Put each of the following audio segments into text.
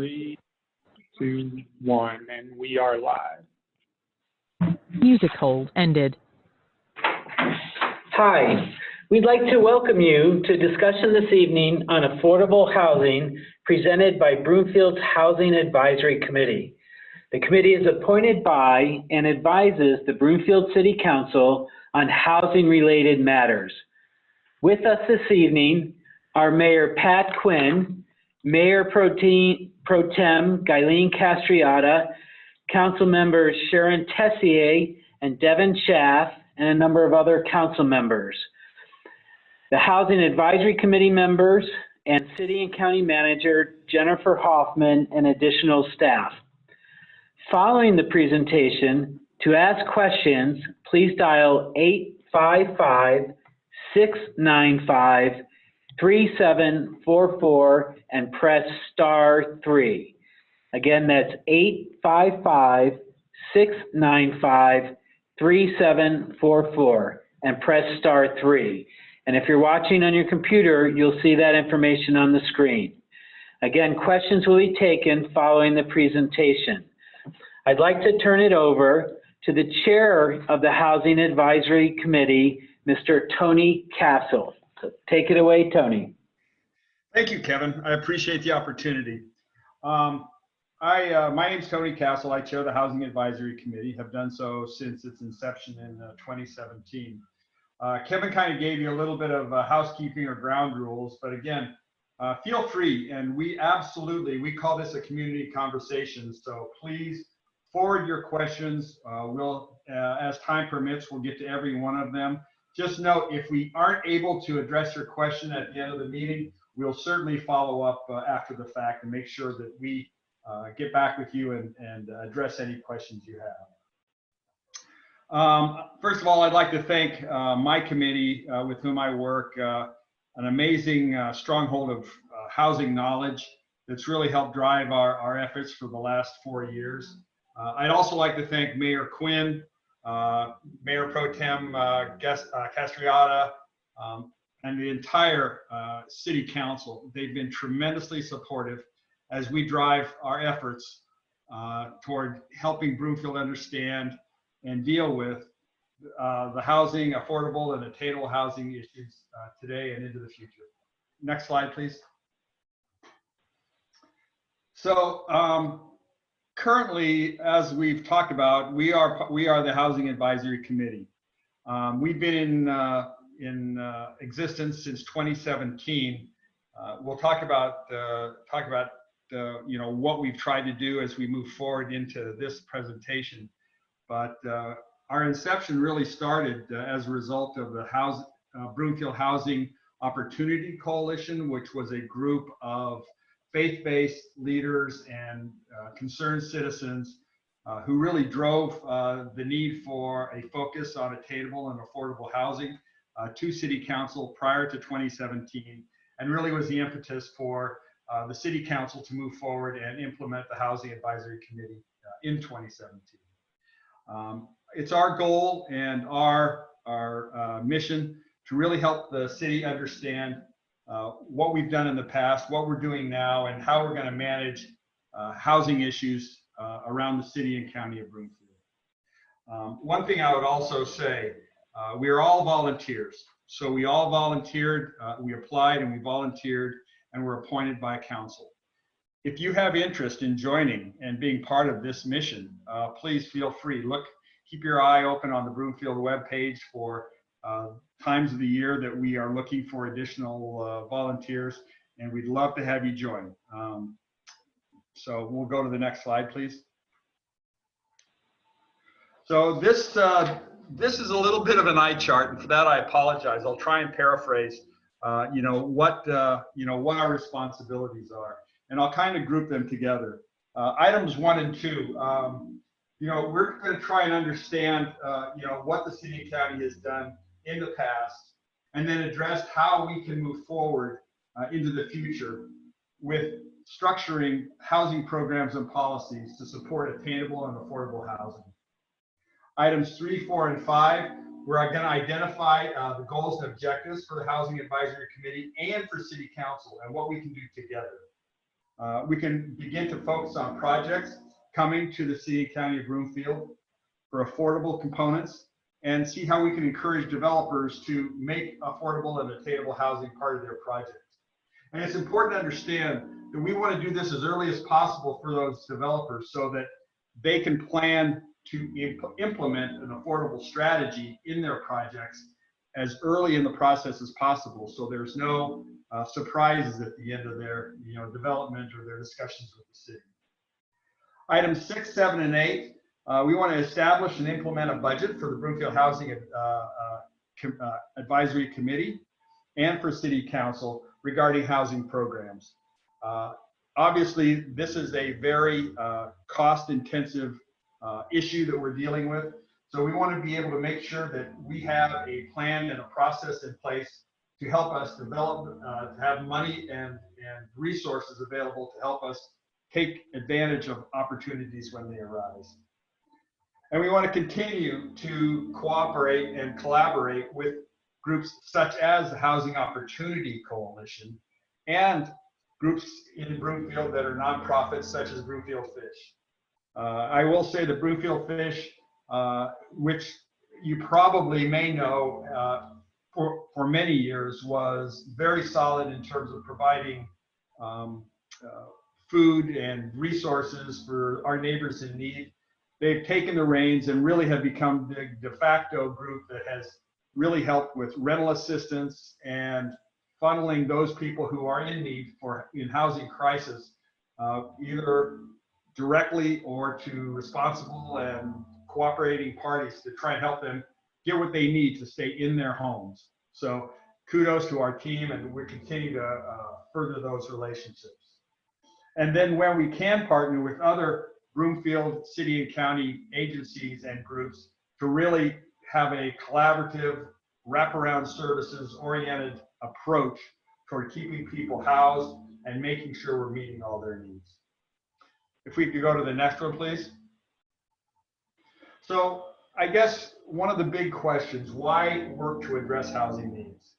3, 2, 1, and we are live. Music hold ended. Hi, we'd like to welcome you to discussion this evening on affordable housing presented by Broomfield's Housing Advisory Committee. The committee is appointed by and advises the Broomfield City Council on housing-related matters. With us this evening are Mayor Pat Quinn, Mayor Pro Tem Guyleen Castriata, Council members Sharon Tessier and Devin Schaff, and a number of other council members. The Housing Advisory Committee members and City and County Manager Jennifer Hoffman and additional staff. Following the presentation, to ask questions, please dial 855-695-3744 and press *3. Again, that's 855-695-3744 and press *3. And if you're watching on your computer, you'll see that information on the screen. Again, questions will be taken following the presentation. I'd like to turn it over to the chair of the Housing Advisory Committee, Mr. Tony Castle. So take it away, Tony. Thank you, Kevin. I appreciate the opportunity. My name's Tony Castle. I chair the Housing Advisory Committee, have done so since its inception in 2017. Kevin kind of gave you a little bit of housekeeping or ground rules, but again, feel free, and we call this a community conversation, so please forward your questions. As time permits, we'll get to every one of them. Just note, if we aren't able to address your question at the end of the meeting, we'll certainly follow up after the fact and make sure that we get back with you and address any questions you have. First of all, I'd like to thank my committee with whom I work, an amazing stronghold of housing knowledge that's really helped drive our efforts for the last 4 years. I'd also like to thank Mayor Quinn, Mayor Pro Tem Castriata, and the entire City Council. They've been tremendously supportive as we drive our efforts toward helping Broomfield understand and deal with the housing, affordable and attainable housing issues today and into the future. Next slide, please. So currently, as we've talked about, we are the Housing Advisory Committee. We've been in existence since 2017. We'll talk about what we've tried to do as we move forward into this presentation. But our inception really started as a result of the Broomfield Housing Opportunity Coalition, which was a group of faith-based leaders and concerned citizens who really drove the need for a focus on attainable and affordable housing to City Council prior to 2017, and really was the impetus for the City Council to move forward and implement the Housing Advisory Committee in 2017. It's our goal and our mission to really help the city understand what we've done in the past, what we're doing now, and how we're going to manage housing issues around the city and county of Broomfield. One thing I would also say, we are all volunteers. So we all volunteered, we applied and we volunteered and were appointed by council. If you have interest in joining and being part of this mission, please feel free. Keep your eye open on the Broomfield webpage for times of the year that we are looking for additional volunteers, and we'd love to have you join. So we'll go to the next slide, please. So this is a little bit of an eye chart, and for that I apologize. I'll try and paraphrase, what our responsibilities are, and I'll kind of group them together. Items 1 and 2. We're going to try and understand, what the city and county has done in the past, and then address how we can move forward into the future with structuring housing programs and policies to support attainable and affordable housing. Items 3, 4, and 5, we're going to identify the goals and objectives for the Housing Advisory Committee and for City Council and what we can do together. We can begin to focus on projects coming to the city and county of Broomfield for affordable components and see how we can encourage developers to make affordable and attainable housing part of their projects. And it's important to understand that we want to do this as early as possible for those developers so that they can plan to implement an affordable strategy in their projects as early in the process as possible, so there's no surprises at the end of their development or their discussions with the city. Items 6, 7, and 8, we want to establish and implement a budget for the Broomfield Housing Advisory Committee and for City Council regarding housing programs. Obviously, this is a very cost-intensive issue that we're dealing with. So we want to be able to make sure that we have a plan and a process in place to help us develop, to have money and resources available to help us take advantage of opportunities when they arise. And we want to continue to cooperate and collaborate with groups such as the Housing Opportunity Coalition and groups in Broomfield that are nonprofits such as Broomfield Fish. I will say that Broomfield Fish, which you probably may know for many years, was very solid in terms of providing food and resources for our neighbors in need. They've taken the reins and really have become the de facto group that has really helped with rental assistance and funneling those people who are in need in housing crisis, either directly or to responsible and cooperating parties to try and help them get what they need to stay in their homes. So kudos to our team, and we continue to further those relationships. And then when we can partner with other Broomfield city and county agencies and groups to really have a collaborative, wraparound services oriented approach toward keeping people housed and making sure we're meeting all their needs. If we could go to the next one, please. So I guess one of the big questions, why work to address housing needs?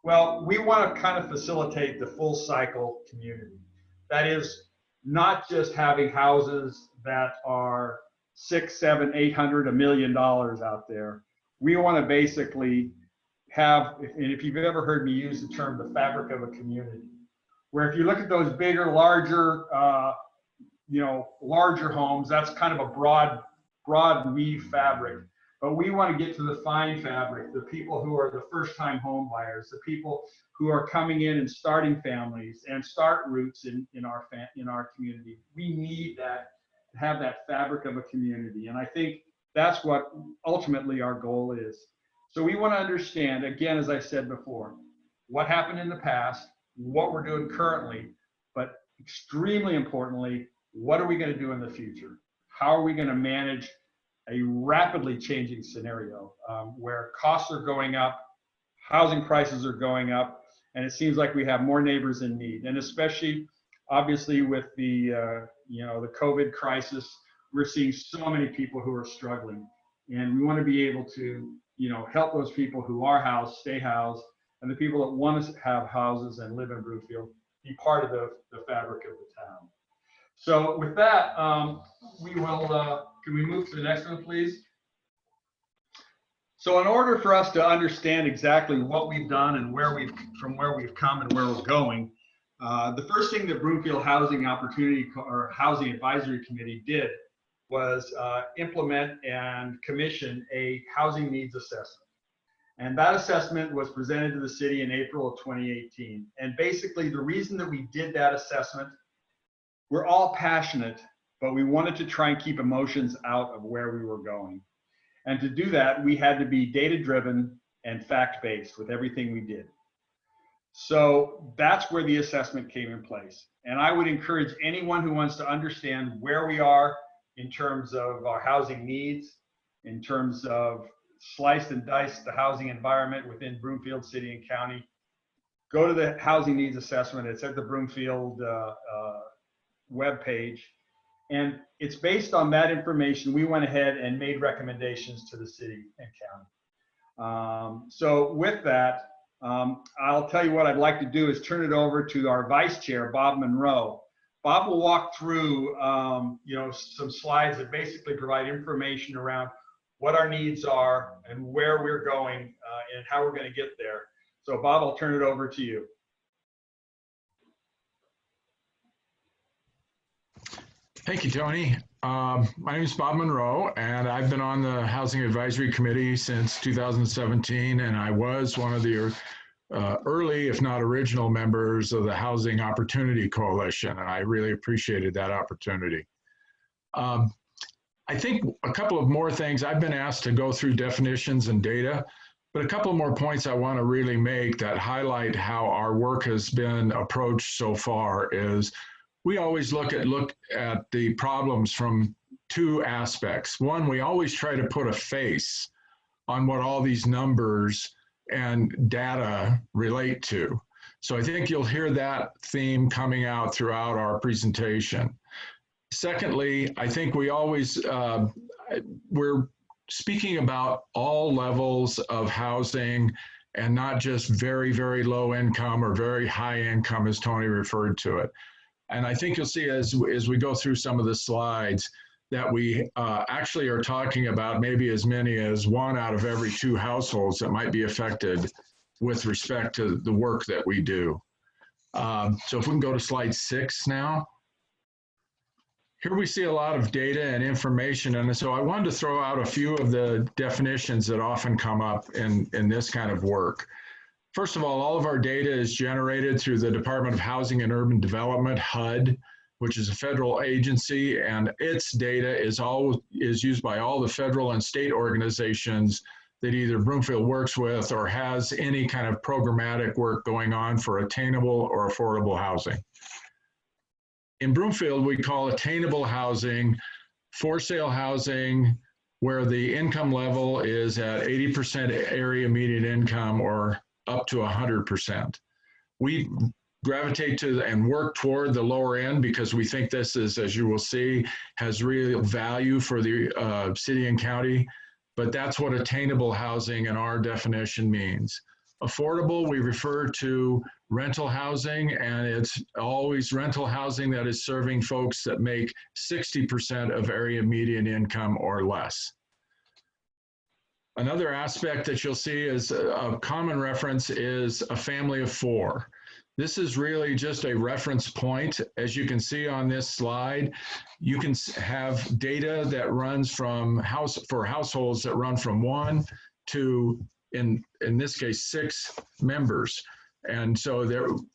Well, we want to kind of facilitate the full cycle community. That is not just having houses that are $600, $700, $800, $1 million out there. We want to basically have, and if you've ever heard me use the term, the fabric of a community, where if you look at those bigger, larger, larger homes, that's kind of a broad weave fabric. But we want to get to the fine fabric, the people who are the first-time home buyers, the people who are coming in and starting families and start roots in our community. We need that, to have that fabric of a community. And I think that's what ultimately our goal is. So we want to understand, again, as I said before, what happened in the past, what we're doing currently, but extremely importantly, what are we going to do in the future? How are we going to manage a rapidly changing scenario where costs are going up, housing prices are going up, and it seems like we have more neighbors in need. And especially, obviously, with the the COVID crisis, we're seeing so many people who are struggling, and we want to be able to help those people who are housed stay housed, and the people that want to have houses and live in Broomfield be part of the fabric of the town. So with that, we will, can we move to the next one, please? So in order for us to understand exactly what we've done and from where we've come and where we're going, the first thing that Broomfield Housing Opportunity or Housing Advisory Committee did was implement and commission a housing needs assessment. And that assessment was presented to the city in April of 2018. And basically the reason that we did that assessment, we're all passionate, but we wanted to try and keep emotions out of where we were going. And to do that, we had to be data-driven and fact-based with everything we did. So that's where the assessment came in place. And I would encourage anyone who wants to understand where we are in terms of our housing needs, in terms of sliced and diced the housing environment within Broomfield City and County, go to the housing needs assessment. It's at the Broomfield webpage. And it's based on that information, we went ahead and made recommendations to the city and county. So with that, I'll tell you what I'd like to do is turn it over to our vice chair, Bob Monroe, Bob will walk through, some slides that basically provide information around what our needs are and where we're going and how we're going to get there. So Bob, I'll turn it over to you. Thank you, Tony. My name is Bob Monroe, and I've been on the Housing Advisory Committee since 2017, and I was one of the early, if not original, members of the Housing Opportunity Coalition, and I really appreciated that opportunity. I think a couple of more things. I've been asked to go through definitions and data, but a couple more points I want to really make that highlight how our work has been approached so far is we always look at the problems from two aspects. One, we always try to put a face on what all these numbers and data relate to. So I think you'll hear that theme coming out throughout our presentation. Secondly, I think we always, we're speaking about all levels of housing and not just very, very low income or very high income, as Tony referred to it. And I think you'll see as we go through some of the slides that we actually are talking about maybe as many as 1 out of every 2 households that might be affected with respect to the work that we do. So if we can go to slide 6 now. Here we see a lot of data and information, and so I wanted to throw out a few of the definitions that often come up in this kind of work. First of all of our data is generated through the Department of Housing and Urban Development, HUD, which is a federal agency, and its data is used by all the federal and state organizations that either Broomfield works with or has any kind of programmatic work going on for attainable or affordable housing. In Broomfield, we call attainable housing for sale housing where the income level is at 80% area median income or up to 100%. We gravitate to and work toward the lower end because we think this is, as you will see, has real value for the city and county, but that's what attainable housing in our definition means. Affordable, we refer to rental housing, and it's always rental housing that is serving folks that make 60% of area median income or less. Another aspect that you'll see is a common reference is a family of 4. This is really just a reference point. As you can see on this slide, you can have data that runs from households that run from 1 to, in this case, 6 members. And so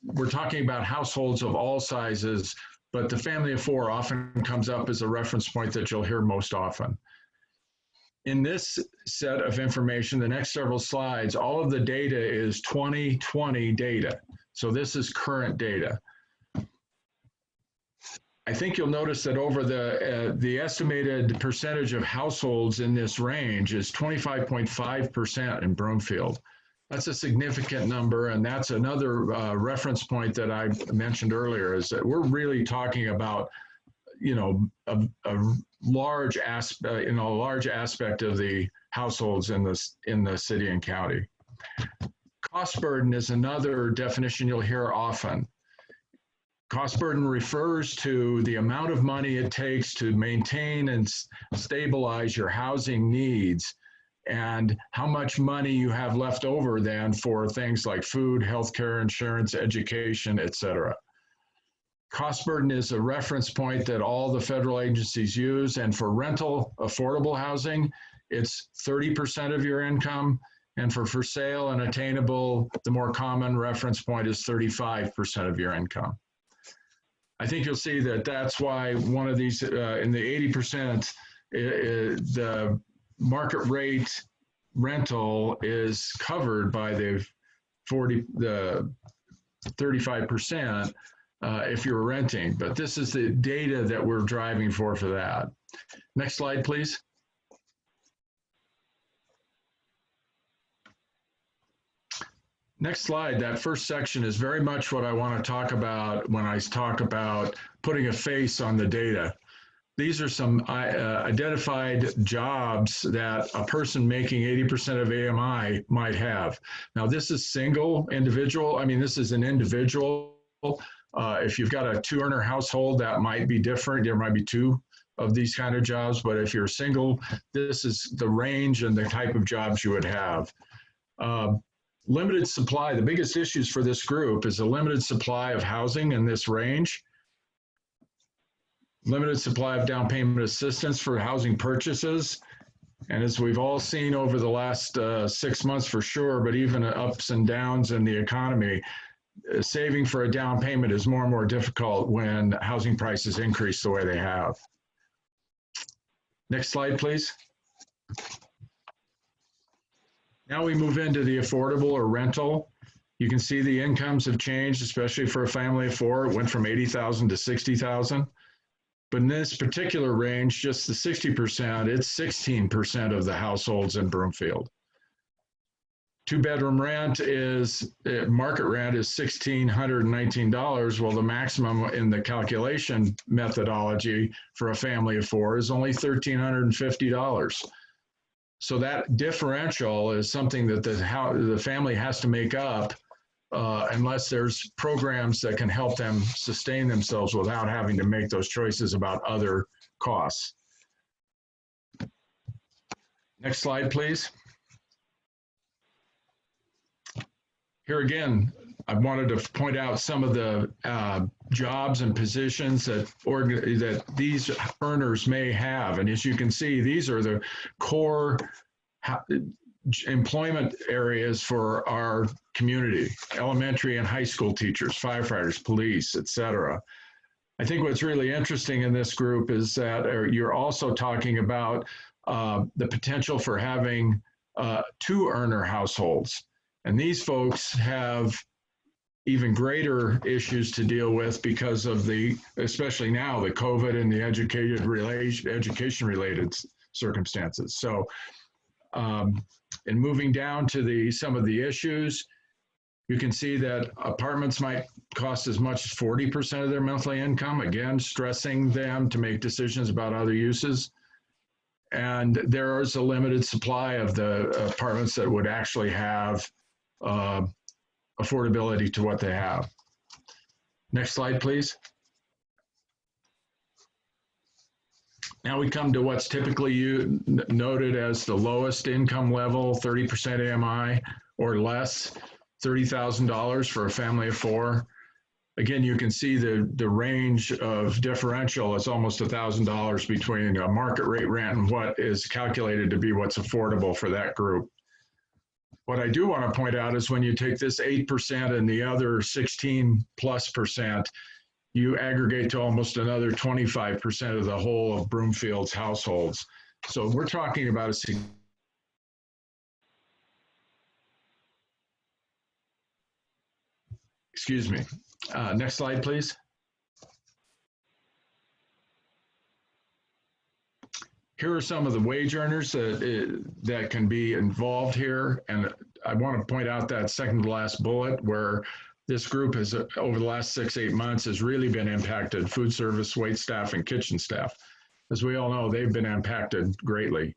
we're talking about households of all sizes, but the family of 4 often comes up as a reference point that you'll hear most often. In this set of information, the next several slides, all of the data is 2020 data. So this is current data. I think you'll notice that over the estimated percentage of households in this range is 25.5% in Broomfield. That's a significant number, and that's another reference point that I mentioned earlier, is that we're really talking about, a large aspect of the households in the city and county. Cost burden is another definition you'll hear often. Cost burden refers to the amount of money it takes to maintain and stabilize your housing needs and how much money you have left over then for things like food, healthcare, insurance, education, etc. Cost burden is a reference point that all the federal agencies use, and for rental affordable housing, it's 30% of your income, and for sale and attainable, the more common reference point is 35% of your income. I think you'll see that that's why one of these, in the 80%, the market rate rental is covered by the 35% if you're renting, but this is the data that we're driving for that. Next slide, please. Next slide, that first section is very much what I want to talk about when I talk about putting a face on the data. These are some identified jobs that a person making 80% of AMI might have. Now, this is single individual. I mean, this is an individual, If you've got a 2-earner household, that might be different. There might be 2 of these kind of jobs, but if you're single, this is the range and the type of jobs you would have. Limited supply, the biggest issues for this group is a limited supply of housing in this range, limited supply of down payment assistance for housing purchases. And as we've all seen over the last 6 months for sure, but even ups and downs in the economy, saving for a down payment is more and more difficult when housing prices increase the way they have. Next slide, please. Now we move into the affordable or rental. You can see the incomes have changed, especially for a family of 4. It went from 80,000 to 60,000. But in this particular range, just the 60%, it's 16% of the households in Broomfield. 2-bedroom rent is, market rent is $1,619. Well, the maximum in the calculation methodology for a family of 4 is only $1,350. So that differential is something that the family has to make up unless there's programs that can help them sustain themselves without having to make those choices about other costs. Next slide, please. Here again, I wanted to point out some of the jobs and positions that these earners may have. And as you can see, these are the core employment areas for our community: elementary and high school teachers, firefighters, police, etc. I think what's really interesting in this group is that you're also talking about the potential for having 2-earner households. And these folks have even greater issues to deal with because of especially now, the COVID and the education-related circumstances. So, in moving down to some of the issues, you can see that apartments might cost as much as 40% of their monthly income, again, stressing them to make decisions about other uses. And there is a limited supply of the apartments that would actually have affordability to what they have. Next slide, please. Now we come to what's typically noted as the lowest income level, 30% AMI or less, $30,000 for a family of 4. Again, you can see the range of differential is almost $1,000 between a market rate rent and what is calculated to be what's affordable for that group. What I do want to point out is when you take this 8% and the other 16+%, you aggregate to almost another 25% of the whole of Broomfield's households. So we're talking about excuse me. Next slide, please. Here are some of the wage earners that can be involved here. And I want to point out that second to last bullet where this group has, over the last 6-8 months, has really been impacted: food service, wait staff, and kitchen staff. As we all know, they've been impacted greatly.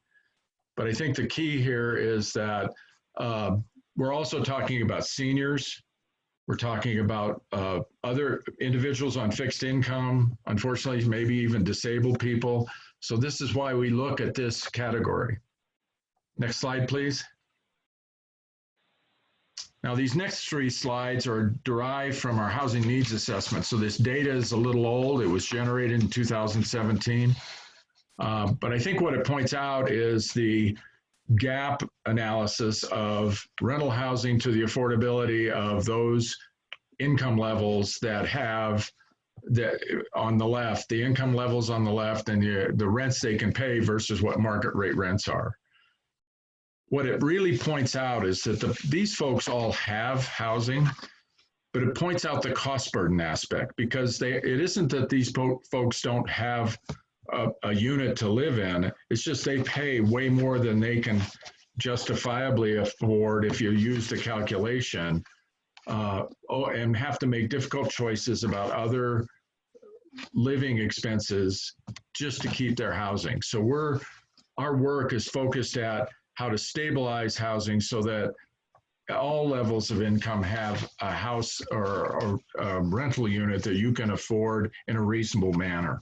But I think the key here is that we're also talking about seniors. We're talking about other individuals on fixed income, unfortunately, maybe even disabled people. So this is why we look at this category. Next slide, please. Now, these next 3 slides are derived from our housing needs assessment. So this data is a little old. It was generated in 2017. But I think what it points out is the gap analysis of rental housing to the affordability of those income levels that have on the left, the income levels on the left, and the rents they can pay versus what market rate rents are. What it really points out is that these folks all have housing, but it points out the cost burden aspect, because it isn't that these folks don't have a unit to live in. It's just they pay way more than they can justifiably afford if you use the calculation, and have to make difficult choices about other living expenses just to keep their housing. So our work is focused at how to stabilize housing so that all levels of income have a house or a rental unit that you can afford in a reasonable manner.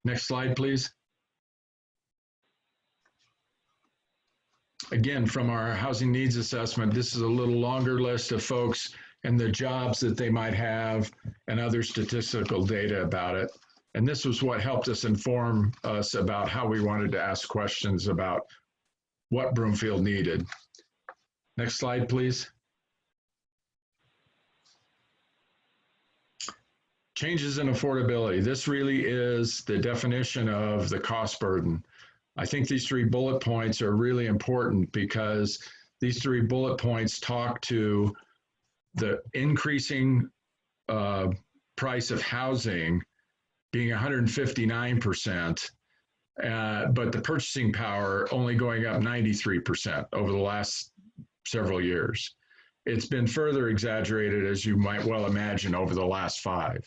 Next slide, please. Again, from our housing needs assessment, this is a little longer list of folks and the jobs that they might have and other statistical data about it. And this was what helped us inform us about how we wanted to ask questions about what Broomfield needed. Next slide, please. Changes in affordability. This really is the definition of the cost burden. I think these 3 bullet points are really important because these 3 bullet points talk to the increasing price of housing being 159%, but the purchasing power only going up 93% over the last several years. It's been further exaggerated, as you might well imagine, over the last 5.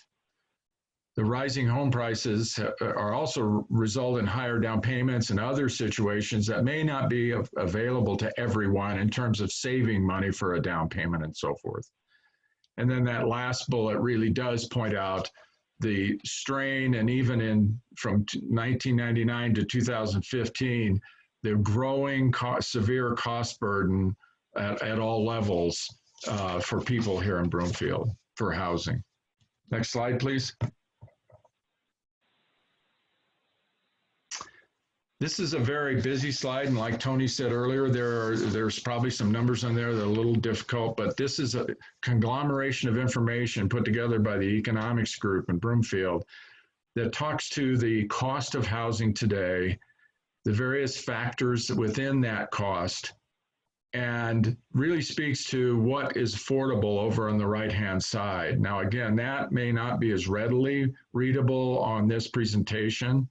The rising home prices are also result in higher down payments and other situations that may not be available to everyone in terms of saving money for a down payment and so forth. And then that last bullet really does point out the strain, and even from 1999 to 2015, the growing severe cost burden at all levels for people here in Broomfield for housing. Next slide, please. This is a very busy slide, and like Tony said earlier, there's probably some numbers on there that are a little difficult, but this is a conglomeration of information put together by the economics group in Broomfield that talks to the cost of housing today, the various factors within that cost, and really speaks to what is affordable over on the right-hand side. Now, again, that may not be as readily readable on this presentation,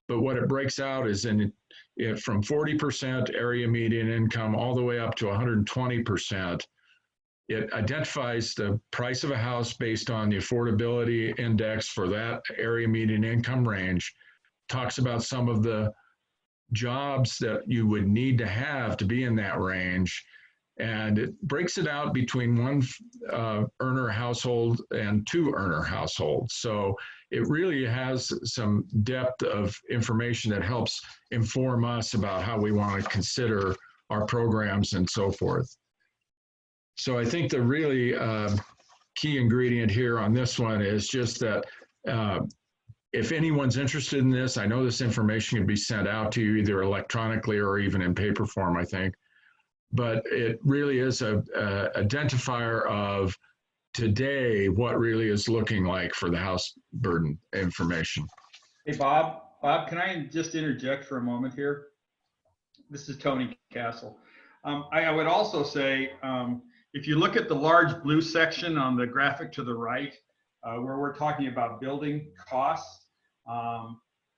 but what it breaks out is from 40% area median income all the way up to 120%. It identifies the price of a house based on the affordability index for that area median income range, talks about some of the jobs that you would need to have to be in that range, and it breaks it out between 1 earner household and 2 earner households. So it really has some depth of information that helps inform us about how we want to consider our programs and so forth. So I think the really key ingredient here on this one is just that if anyone's interested in this, I know this information can be sent out to you either electronically or even in paper form, I think. But it really is a identifier of today what really is looking like for the house burden information. Hey, Bob, can I just interject for a moment here? This is Tony Castle. I would also say, if you look at the large blue section on the graphic to the right, where we're talking about building costs,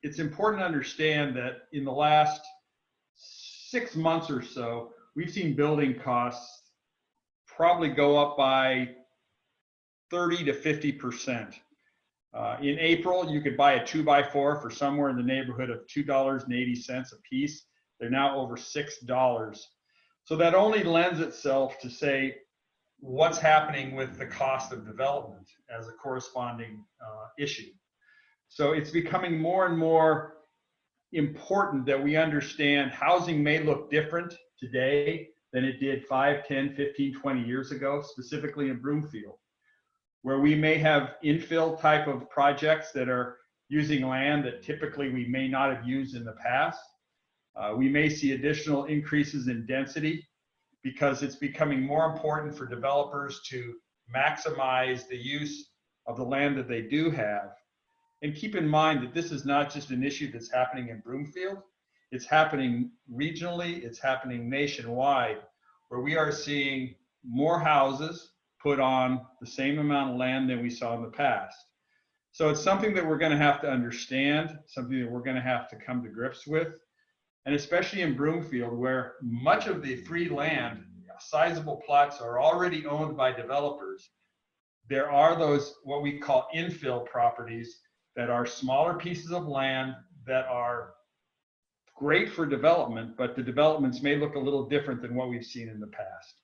it's important to understand that in the last 6 months or so, we've seen building costs probably go up by 30 to 50%. In April, you could buy a 2x4 for somewhere in the neighborhood of $2.80 a piece. They're now over $6. So that only lends itself to say what's happening with the cost of development as a corresponding issue. So it's becoming more and more important that we understand housing may look different today than it did 5, 10, 15, 20 years ago, specifically in Broomfield, where we may have infill type of projects that are using land that typically we may not have used in the past. We may see additional increases in density because it's becoming more important for developers to maximize the use of the land that they do have. And keep in mind that this is not just an issue that's happening in Broomfield. It's happening regionally, it's happening nationwide, where we are seeing more houses put on the same amount of land than we saw in the past. So it's something that we're going to have to understand, something that we're going to have to come to grips with. And especially in Broomfield, where much of the free land, sizable plots, are already owned by developers, there are those what we call infill properties that are smaller pieces of land that are great for development, but the developments may look a little different than what we've seen in the past.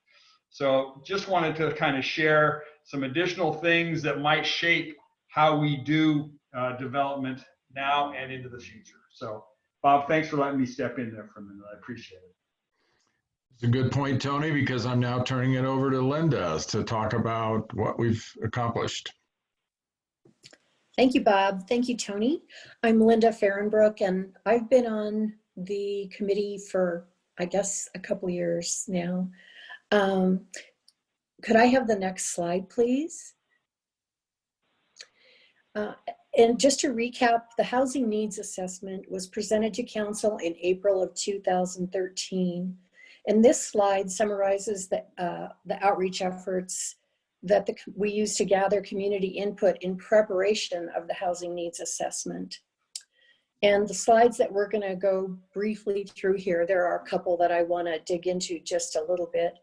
So just wanted to kind of share some additional things that might shape how we do development now and into the future. So Bob, thanks for letting me step in there for a minute. I appreciate it. It's a good point, Tony, because I'm now turning it over to Linda to talk about what we've accomplished. Thank you, Bob. Thank you, Tony. I'm Linda Fahrenbrook, and I've been on the committee for, I guess, a couple years now. Could I have the next slide, please? And just to recap, the housing needs assessment was presented to Council in April of 2013. And this slide summarizes the outreach efforts that we use to gather community input in preparation of the housing needs assessment. And the slides that we're going to go briefly through here, there are a couple that I want to dig into just a little bit,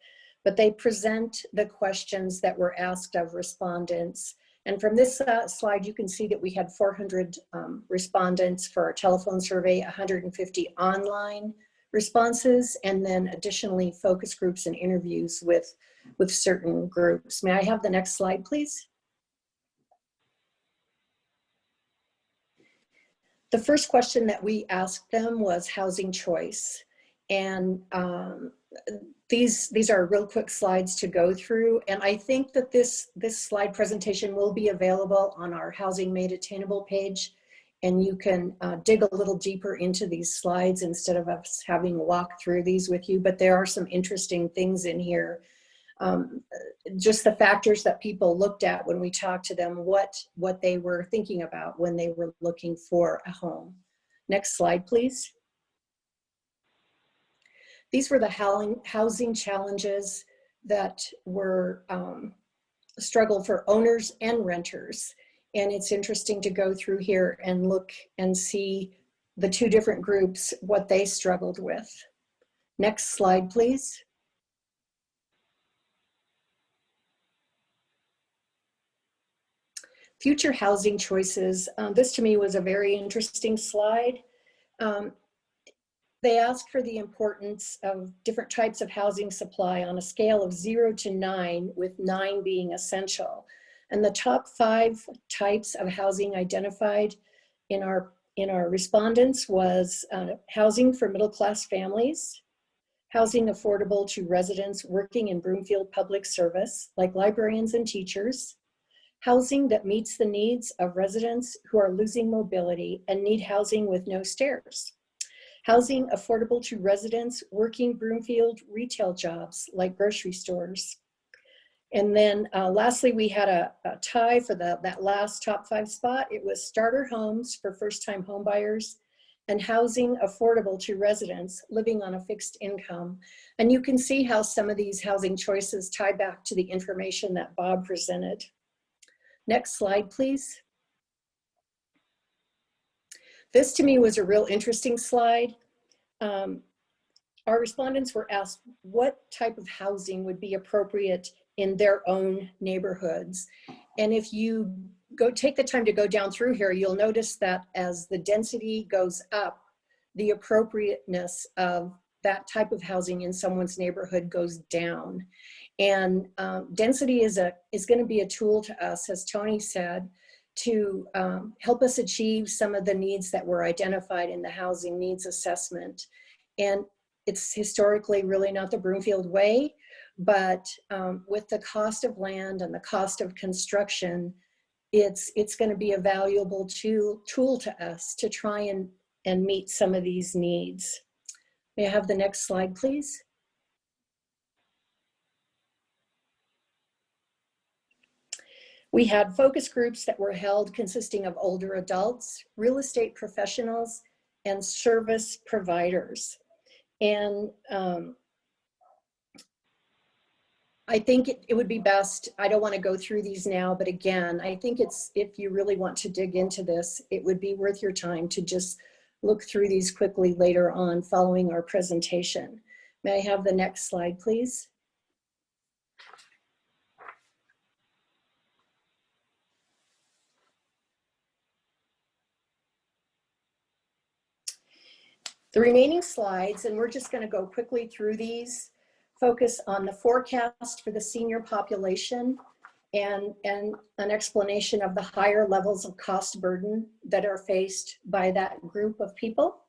but they present the questions that were asked of respondents. And from this slide, you can see that we had 400 respondents for our telephone survey, 150 online responses, and then additionally focus groups and interviews with certain groups. May I have the next slide, please? The first question that we asked them was housing choice. And these are real quick slides to go through. And I think that this slide presentation will be available on our Housing Made Attainable page. And you can dig a little deeper into these slides instead of us having walked through these with you. But there are some interesting things in here. Just the factors that people looked at when we talked to them, what they were thinking about when they were looking for a home. Next slide, please. These were the housing challenges that were a struggle for owners and renters. And it's interesting to go through here and look and see the two different groups, what they struggled with. Next slide, please. Future housing choices. This to me was a very interesting slide. They asked for the importance of different types of housing supply on a scale of 0 to 9, with 9 being essential. And the top 5 types of housing identified in our respondents was housing for middle-class families, housing affordable to residents working in Broomfield Public Service, like librarians and teachers, housing that meets the needs of residents who are losing mobility and need housing with no stairs, housing affordable to residents working Broomfield retail jobs like grocery stores. And then lastly, we had a tie for that last top 5 spot. It was starter homes for first-time homebuyers and housing affordable to residents living on a fixed income. And you can see how some of these housing choices tie back to the information that Bob presented. Next slide, please. This to me was a real interesting slide. Our respondents were asked what type of housing would be appropriate in their own neighborhoods. And if you take the time to go down through here, you'll notice that as the density goes up, the appropriateness of that type of housing in someone's neighborhood goes down. And density is going to be a tool to us, as Tony said, to help us achieve some of the needs that were identified in the housing needs assessment. And it's historically really not the Broomfield way, but with the cost of land and the cost of construction, it's going to be a valuable tool to us to try and meet some of these needs. May I have the next slide, please? We had focus groups that were held consisting of older adults, real estate professionals, and service providers. And I think it would be best, I don't want to go through these now, but again, I think if you really want to dig into this, it would be worth your time to just look through these quickly later on following our presentation. May I have the next slide, please? The remaining slides, and we're just going to go quickly through these, focus on the forecast for the senior population and an explanation of the higher levels of cost burden that are faced by that group of people.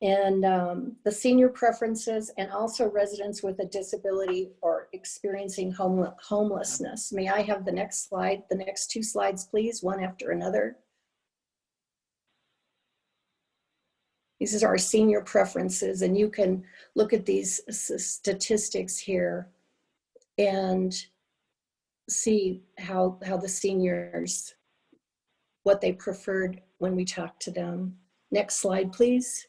The senior preferences, and also residents with a disability or experiencing homelessness. May I have the next slide, the next two slides, please, one after another? These are our senior preferences, and you can look at these statistics here and see how the seniors, what they preferred when we talked to them. Next slide, please.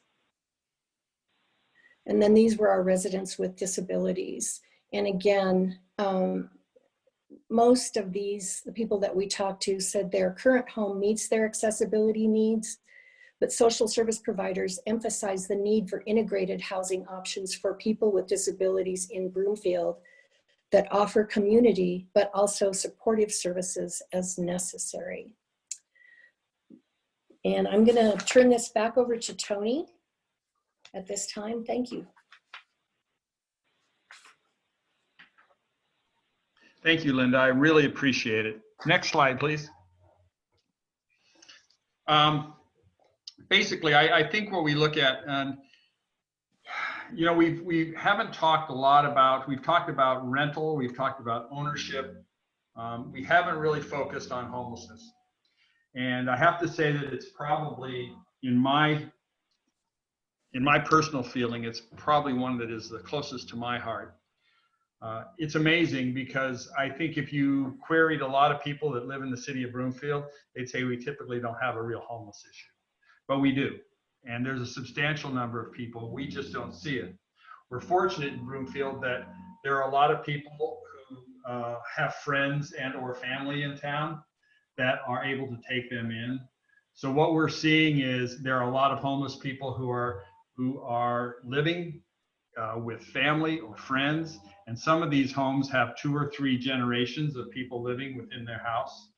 And then these were our residents with disabilities. And again, most of the people that we talked to said their current home meets their accessibility needs, but social service providers emphasize the need for integrated housing options for people with disabilities in Broomfield that offer community, but also supportive services as necessary. And I'm gonna turn this back over to Tony at this time. Thank you. Thank you, Linda. I really appreciate it. Next slide, please. Basically, I think what we look at, and you know, we haven't talked a lot about, we've talked about rental, we've talked about ownership. We haven't really focused on homelessness. And I have to say that it's probably, in my personal feeling, it's probably one that is the closest to my heart. It's amazing because I think if you queried a lot of people that live in the city of Broomfield, they'd say we typically don't have a real homeless issue, but we do. And there's a substantial number of people, we just don't see it. We're fortunate in Broomfield that there are a lot of people who have friends and or family in town that are able to take them in. So what we're seeing is there are a lot of homeless people who are living with family or friends, and some of these homes have 2 or 3 generations of people living within their house.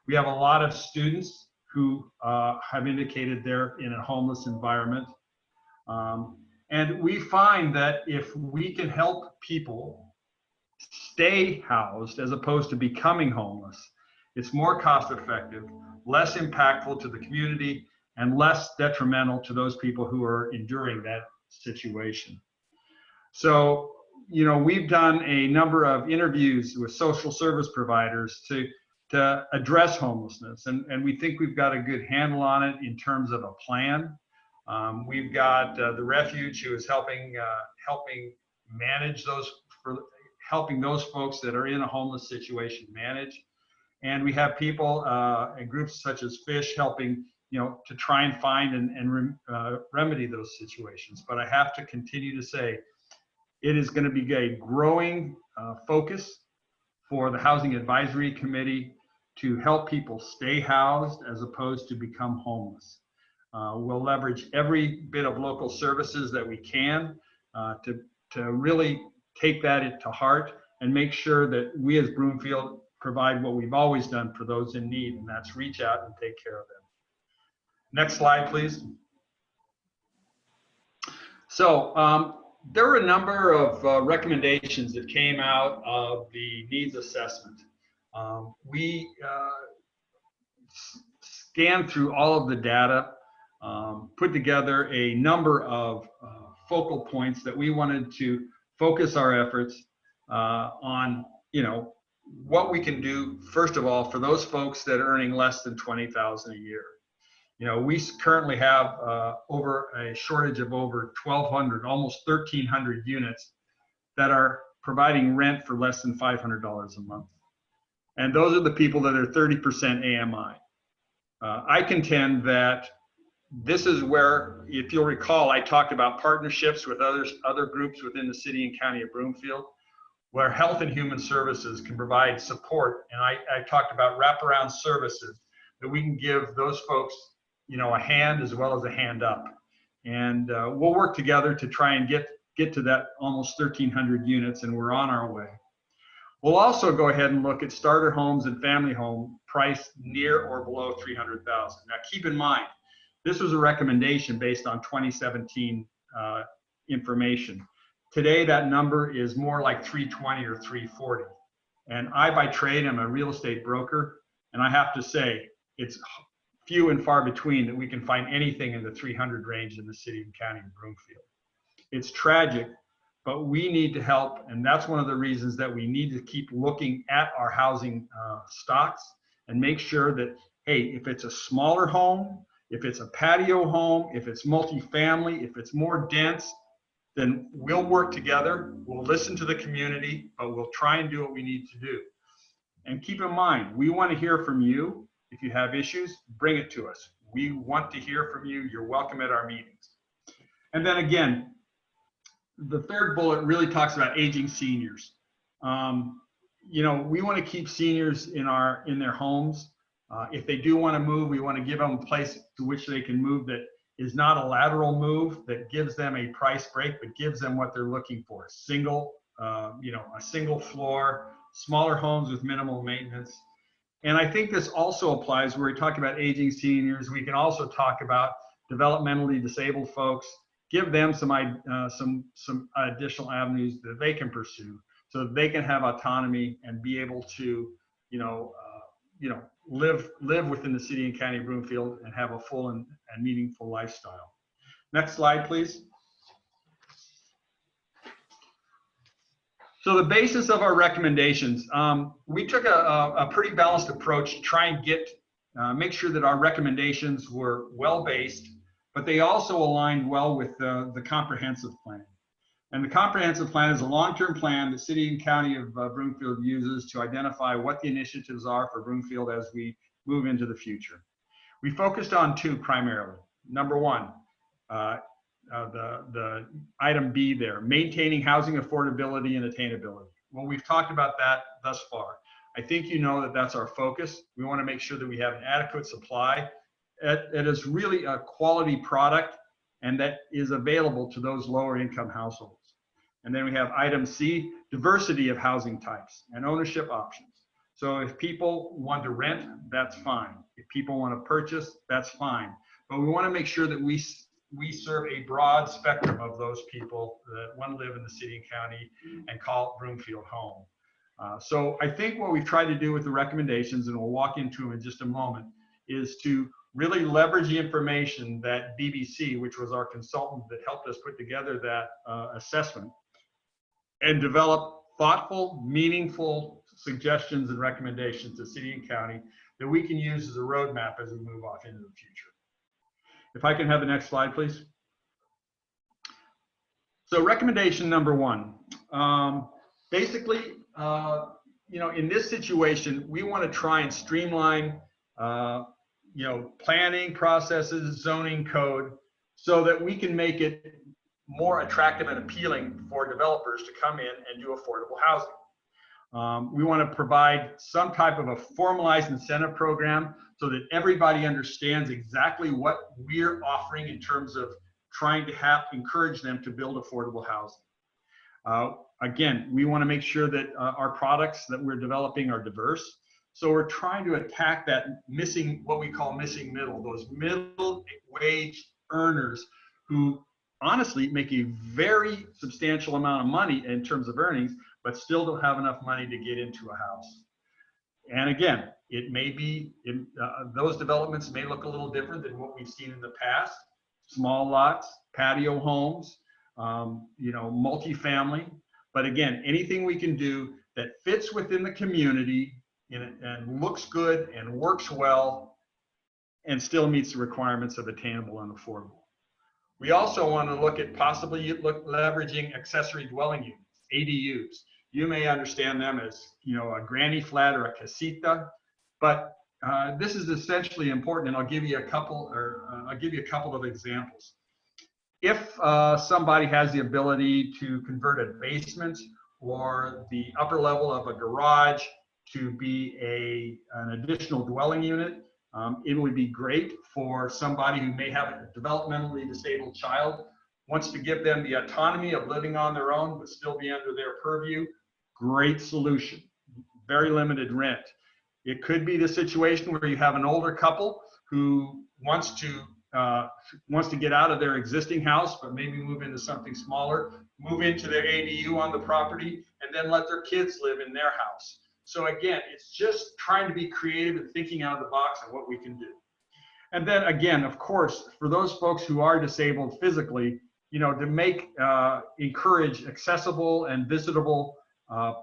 We have a lot of students who have indicated they're in a homeless environment. And we find that if we can help people stay housed as opposed to becoming homeless, it's more cost effective, less impactful to the community, and less detrimental to those people who are enduring that situation. So, you know, we've done a number of interviews with social service providers to address homelessness, and we think we've got a good handle on it in terms of a plan. We've got the Refuge, who is helping manage helping those folks that are in a homeless situation manage. And we have people and groups such as Fish helping, you know, to try and find and remedy those situations. But I have to continue to say, it is going to be a growing focus for the Housing Advisory Committee to help people stay housed as opposed to become homeless. We'll leverage every bit of local services that we can to really take that to heart and make sure that we as Broomfield provide what we've always done for those in need, and that's reach out and take care of them. Next slide, please. So there were a number of recommendations that came out of the needs assessment. We scanned through all of the data, put together a number of focal points that we wanted to focus our efforts on, you know, what we can do, first of all, for those folks that are earning less than $20,000 a year. You know, we currently have over a shortage of over 1,200, almost 1,300 units that are providing rent for less than $500 a month. And those are the people that are 30% AMI. I contend that this is where, if you'll recall, I talked about partnerships with other groups within the city and county of Broomfield, where Health and Human Services can provide support. And I talked about wraparound services that we can give those folks, you know, a hand as well as a hand up. And we'll work together to try and get to that almost 1,300 units, and we're on our way. We'll also go ahead and look at starter homes and family home priced near or below $300,000. Now keep in mind, this was a recommendation based on 2017 information. Today, that number is more like 320 or 340. And I, by trade, am a real estate broker. And I have to say, it's few and far between that we can find anything in the 300 range in the city and county of Broomfield. It's tragic, but we need to help. And that's one of the reasons that we need to keep looking at our housing stocks and make sure that, hey, if it's a smaller home, if it's a patio home, if it's multifamily, if it's more dense, then we'll work together. We'll listen to the community, but we'll try and do what we need to do. And keep in mind, we want to hear from you. If you have issues, bring it to us. We want to hear from you. You're welcome at our meetings. And then again, the third bullet really talks about aging seniors. You know, we want to keep seniors in their homes. If they do want to move, we want to give them a place to which they can move that is not a lateral move, that gives them a price break, but gives them what they're looking for. Single, you know, a single floor, smaller homes with minimal maintenance. And I think this also applies where we talk about aging seniors. We can also talk about developmentally disabled folks, give them some additional avenues that they can pursue so that they can have autonomy and be able to, live within the city and county of Broomfield and have a full and meaningful lifestyle. Next slide, please. So the basis of our recommendations, we took a pretty balanced approach to try and make sure that our recommendations were well-based, but they also aligned well with the comprehensive plan. And the comprehensive plan is a long-term plan the city and county of Broomfield uses to identify what the initiatives are for Broomfield as we move into the future. We focused on two primarily. Number one, the item B there, maintaining housing affordability and attainability. Well, we've talked about that thus far. I think you know that that's our focus. We want to make sure that we have an adequate supply. It is really a quality product and that is available to those lower income households. And then we have item C, diversity of housing types and ownership options. So if people want to rent, that's fine. If people want to purchase, that's fine. But we want to make sure that we serve a broad spectrum of those people that want to live in the city and county and call Broomfield home. So I think what we've tried to do with the recommendations, and we'll walk into them in just a moment, is to really leverage the information that BBC, which was our consultant that helped us put together that assessment, and develop thoughtful, meaningful suggestions and recommendations to city and county that we can use as a roadmap as we move off into the future. If I can have the next slide, please. So recommendation number one, basically, in this situation, we want to try and streamline, planning processes, zoning code, so that we can make it more attractive and appealing for developers to come in and do affordable housing. We want to provide some type of a formalized incentive program so that everybody understands exactly what we're offering in terms of trying to encourage them to build affordable housing. Again, we want to make sure that our products that we're developing are diverse. So we're trying to attack that what we call missing middle, those middle wage earners who honestly make a very substantial amount of money in terms of earnings, but still don't have enough money to get into a house. And again, it may be, those developments may look a little different than what we've seen in the past. Small lots, patio homes, multifamily. But again, anything we can do that fits within the community and looks good and works well and still meets the requirements of attainable and affordable. We also want to look at possibly leveraging accessory dwelling units, ADUs. You may understand them as, a granny flat or a casita, but this is essentially important, and I'll give you a couple of examples. If somebody has the ability to convert a basement or the upper level of a garage to be an additional dwelling unit, it would be great for somebody who may have a developmentally disabled child, wants to give them the autonomy of living on their own, but still be under their purview. Great solution. Very limited rent. It could be the situation where you have an older couple who wants to wants to get out of their existing house, but maybe move into something smaller, move into their ADU on the property, and then let their kids live in their house. So again, it's just trying to be creative and thinking out of the box on what we can do. And then again, of course, for those folks who are disabled physically, to make, encourage accessible and visitable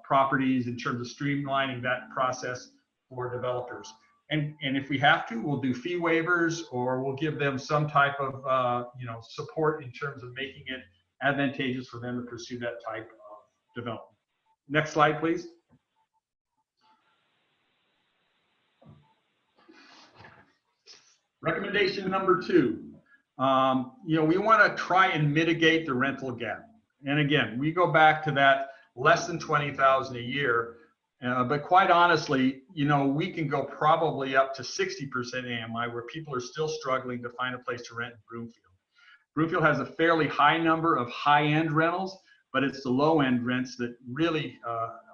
properties in terms of streamlining that process for developers. And if we have to, we'll do fee waivers, or we'll give them some type of, support in terms of making it advantageous for them to pursue that type of development. Next slide, please. Recommendation number 2. We want to try and mitigate the rental gap. And again, we go back to that less than $20,000 a year. But quite honestly, we can go probably up to 60% AMI, where people are still struggling to find a place to rent in Broomfield. Broomfield has a fairly high number of high-end rentals, but it's the low-end rents that really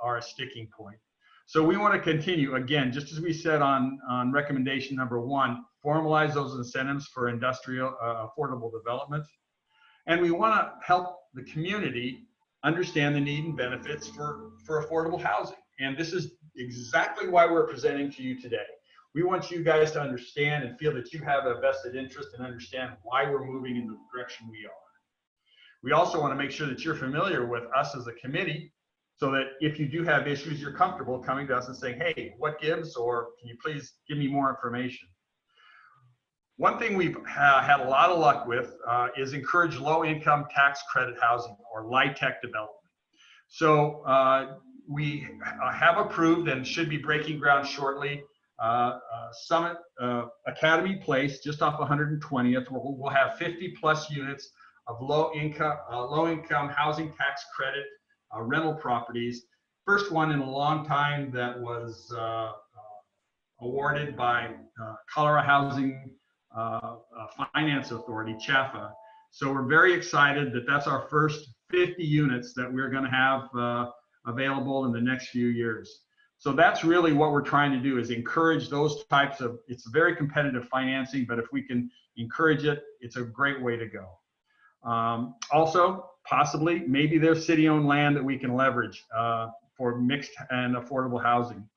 are a sticking point. So we want to continue, again, just as we said on recommendation number 1, formalize those incentives for industrial affordable development. And we want to help the community understand the need and benefits for affordable housing. And this is exactly why we're presenting to you today. We want you guys to understand and feel that you have a vested interest and understand why we're moving in the direction we are. We also want to make sure that you're familiar with us as a committee, so that if you do have issues, you're comfortable coming to us and saying, hey, what gives, or can you please give me more information? One thing we've had a lot of luck with is encourage low-income tax credit housing, or LIHTC development. So we have approved and should be breaking ground shortly Summit Academy Place, just off 120th, where we'll have 50+ units of low-income housing tax credit rental properties. First one in a long time that was awarded by Colorado Housing Finance Authority, CHAFA. So we're very excited that that's our first 50 units that we're going to have available in the next few years. So that's really what we're trying to do, is encourage those types of, it's very competitive financing, but if we can encourage it, it's a great way to go. Also, possibly, maybe there's city-owned land that we can leverage for mixed and affordable housing.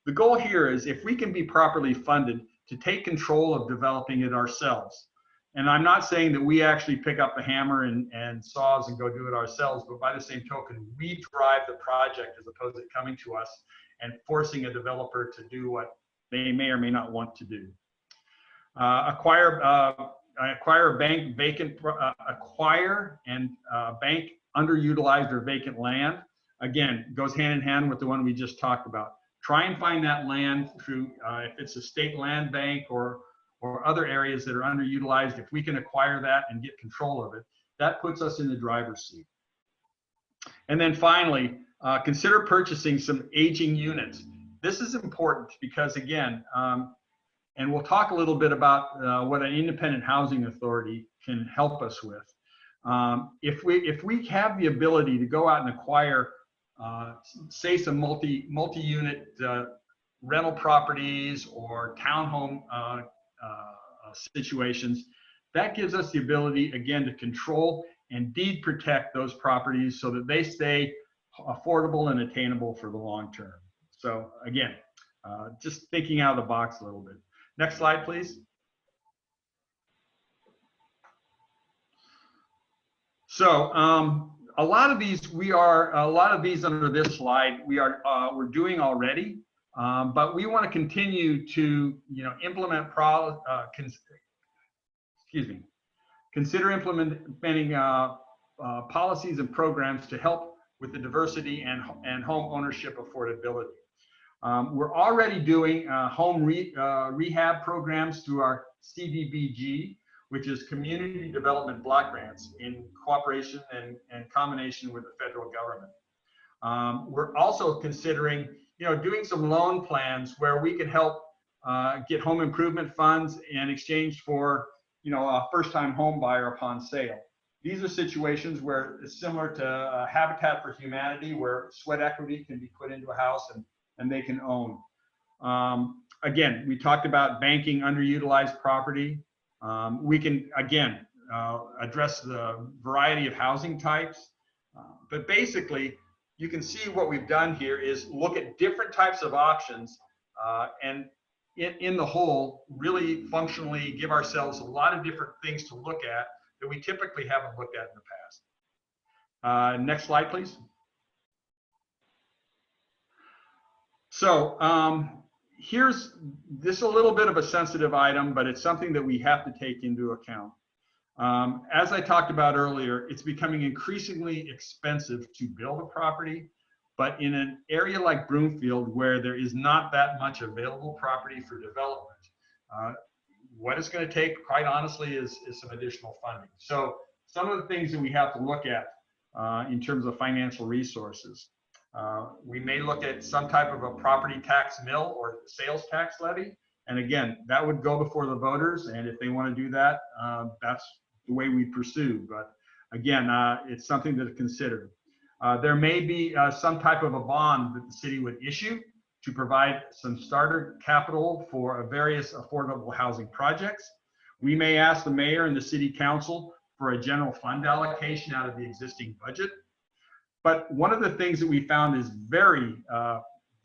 The goal here is, if we can be properly funded, to take control of developing it ourselves. And I'm not saying that we actually pick up the hammer and saws and go do it ourselves, but by the same token, we drive the project as opposed to coming to us and forcing a developer to do what they may or may not want to do. Acquire and bank underutilized or vacant land. Again, goes hand in hand with the one we just talked about. Try and find that land through, if it's a state land bank or other areas that are underutilized. If we can acquire that and get control of it, that puts us in the driver's seat. And then finally, consider purchasing some aging units. This is important because, again, and we'll talk a little bit about what an independent housing authority can help us with. If we have the ability to go out and acquire, say, some multi-unit rental properties or townhome situations, that gives us the ability, again, to control and deed protect those properties so that they stay affordable and attainable for the long term. So again, just thinking out of the box a little bit. Next slide, please. So a lot of these under this slide we're doing already, but we want to continue to implement consider implementing policies and programs to help with the diversity and home ownership affordability. We're already doing home rehab programs through our CDBG, which is Community Development Block Grants, in cooperation and combination with the federal government. We're also considering doing some loan plans where we can help get home improvement funds in exchange for a first-time home buyer upon sale. These are situations where it's similar to Habitat for Humanity, where sweat equity can be put into a house and they can own. Again, we talked about banking underutilized property. We can, again, address the variety of housing types. But basically, you can see what we've done here is look at different types of options and in the whole, really functionally give ourselves a lot of different things to look at that we typically haven't looked at in the past. Next slide, please. So this is a little bit of a sensitive item, but it's something that we have to take into account. As I talked about earlier, it's becoming increasingly expensive to build a property, but in an area like Broomfield, where there is not that much available property for development, what it's going to take, quite honestly, is some additional funding. So some of the things that we have to look at in terms of financial resources, we may look at some type of a property tax mill or sales tax levy. And again, that would go before the voters. And if they want to do that, that's the way we pursue. But again, it's something to consider. There may be some type of a bond that the city would issue to provide some starter capital for various affordable housing projects. We may ask the mayor and the city council for a general fund allocation out of the existing budget. But one of the things that we found is very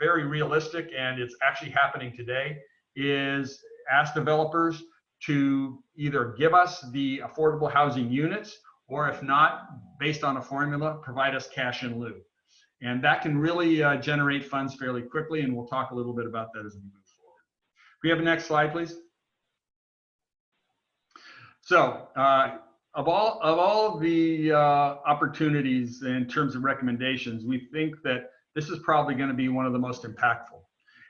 realistic, and it's actually happening today, is ask developers to either give us the affordable housing units, or if not, based on a formula, provide us cash in lieu. And that can really generate funds fairly quickly, and we'll talk a little bit about that as we move forward. Can we have the next slide, please? So, of all the opportunities in terms of recommendations, we think that this is probably going to be one of the most impactful,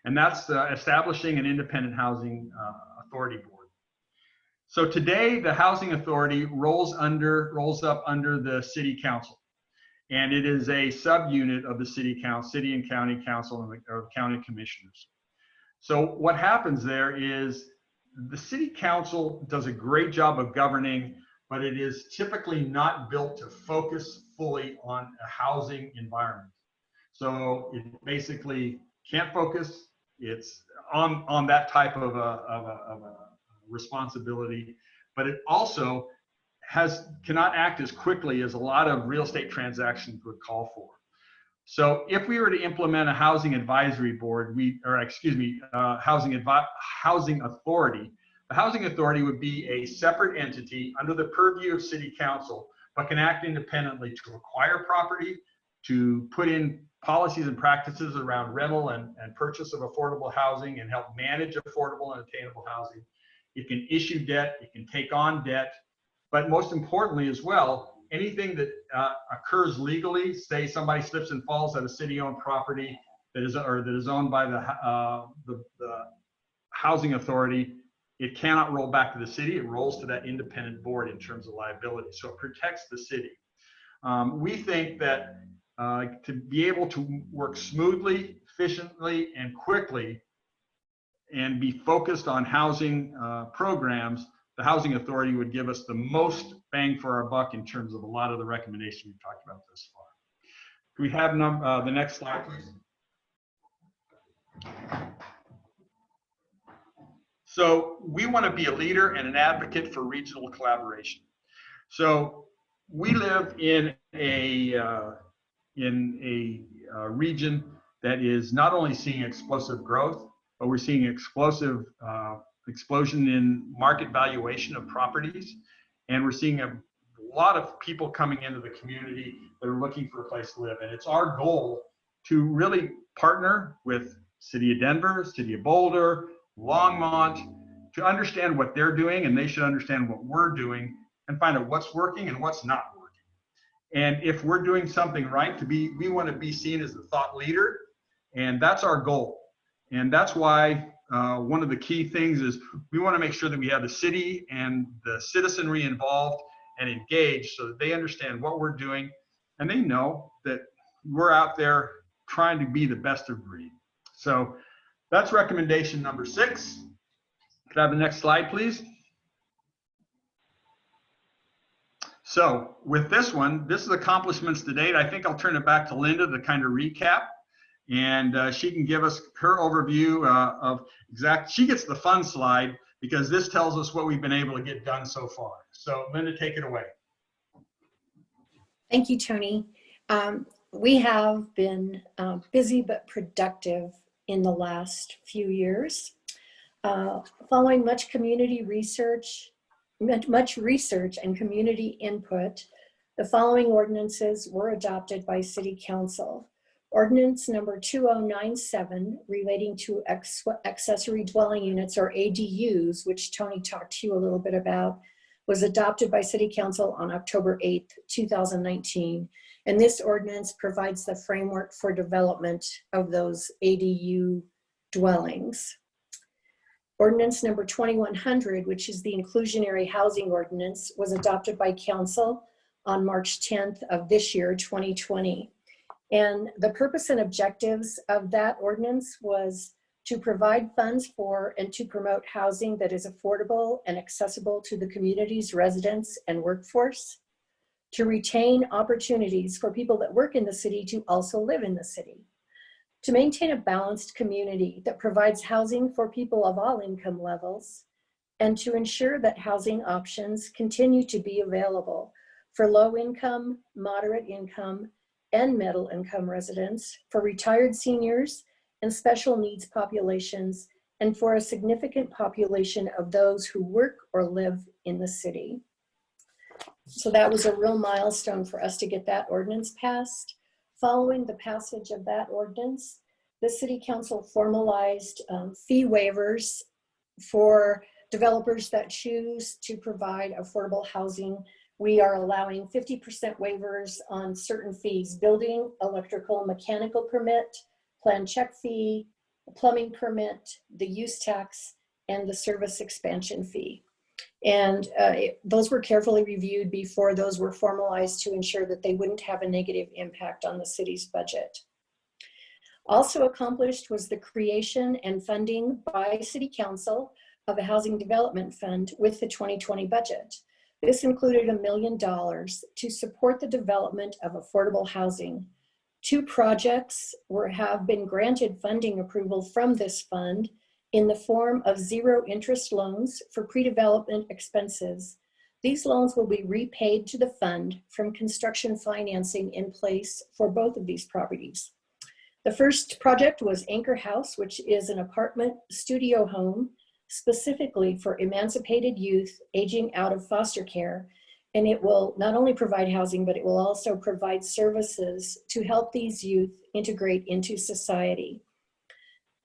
and that's establishing an independent housing authority board. So today, the housing authority rolls up under the city council, and it is a subunit of the city and county council or county commissioners. So what happens there is the city council does a great job of governing, but it is typically not built to focus fully on a housing environment. So it basically can't focus. It's on that type of a responsibility, but it also cannot act as quickly as a lot of real estate transactions would call for. So if we were to implement a housing advisory board, housing authority, the housing authority would be a separate entity under the purview of city council, but can act independently to acquire property, to put in policies and practices around rental and purchase of affordable housing, and help manage affordable and attainable housing. It can issue debt, it can take on debt, but most importantly as well, anything that occurs legally, say somebody slips and falls at a city-owned property that is owned by the housing authority, it cannot roll back to the city. It rolls to that independent board in terms of liability. So it protects the city. We think that to be able to work smoothly, efficiently, and quickly, and be focused on housing programs, the housing authority would give us the most bang for our buck in terms of a lot of the recommendations we've talked about thus far. Can we have the next slide, please? So we want to be a leader and an advocate for regional collaboration. So we live in a region that is not only seeing explosive growth, but we're seeing explosion in market valuation of properties. And we're seeing a lot of people coming into the community that are looking for a place to live. And it's our goal to really partner with City of Denver, City of Boulder, Longmont, to understand what they're doing, and they should understand what we're doing, and find out what's working and what's not working. And if we're doing something right, we want to be seen as the thought leader, and that's our goal. And that's why one of the key things is we want to make sure that we have the city and the citizenry involved and engaged so that they understand what we're doing, and they know that we're out there trying to be the best of breed. So that's recommendation number 6. Could I have the next slide, please? So with this one, this is accomplishments to date. I think I'll turn it back to Linda to kind of recap, and she can give us her overview of she gets the fun slide, because this tells us what we've been able to get done so far. So Linda, take it away. Thank you, Tony. We have been busy but productive in the last few years. Following much research and community input, the following ordinances were adopted by City Council. Ordinance number 2097 relating to accessory dwelling units, or ADUs, which Tony talked to you a little bit about, was adopted by City Council on October 8th, 2019. And this ordinance provides the framework for development of those ADU dwellings. Ordinance number 2100, which is the inclusionary housing ordinance, was adopted by Council on March 10th of this year, 2020. And the purpose and objectives of that ordinance was to provide funds for and to promote housing that is affordable and accessible to the community's residents and workforce, to retain opportunities for people that work in the city to also live in the city, to maintain a balanced community that provides housing for people of all income levels, and to ensure that housing options continue to be available for low income, moderate income, and middle income residents, for retired seniors and special needs populations, and for a significant population of those who work or live in the city. So that was a real milestone for us to get that ordinance passed. Following the passage of that ordinance, the City Council formalized fee waivers for developers that choose to provide affordable housing. We are allowing 50% waivers on certain fees: building, electrical, mechanical permit, plan check fee, plumbing permit, the use tax, and the service expansion fee. And those were carefully reviewed before those were formalized to ensure that they wouldn't have a negative impact on the city's budget. Also accomplished was the creation and funding by City Council of a housing development fund with the 2020 budget. This included $1 million to support the development of affordable housing. 2 projects have been granted funding approval from this fund in the form of 0 interest loans for pre-development expenses. These loans will be repaid to the fund from construction financing in place for both of these properties. The first project was Anchor House, which is an apartment studio home specifically for emancipated youth aging out of foster care. And it will not only provide housing, but it will also provide services to help these youth integrate into society.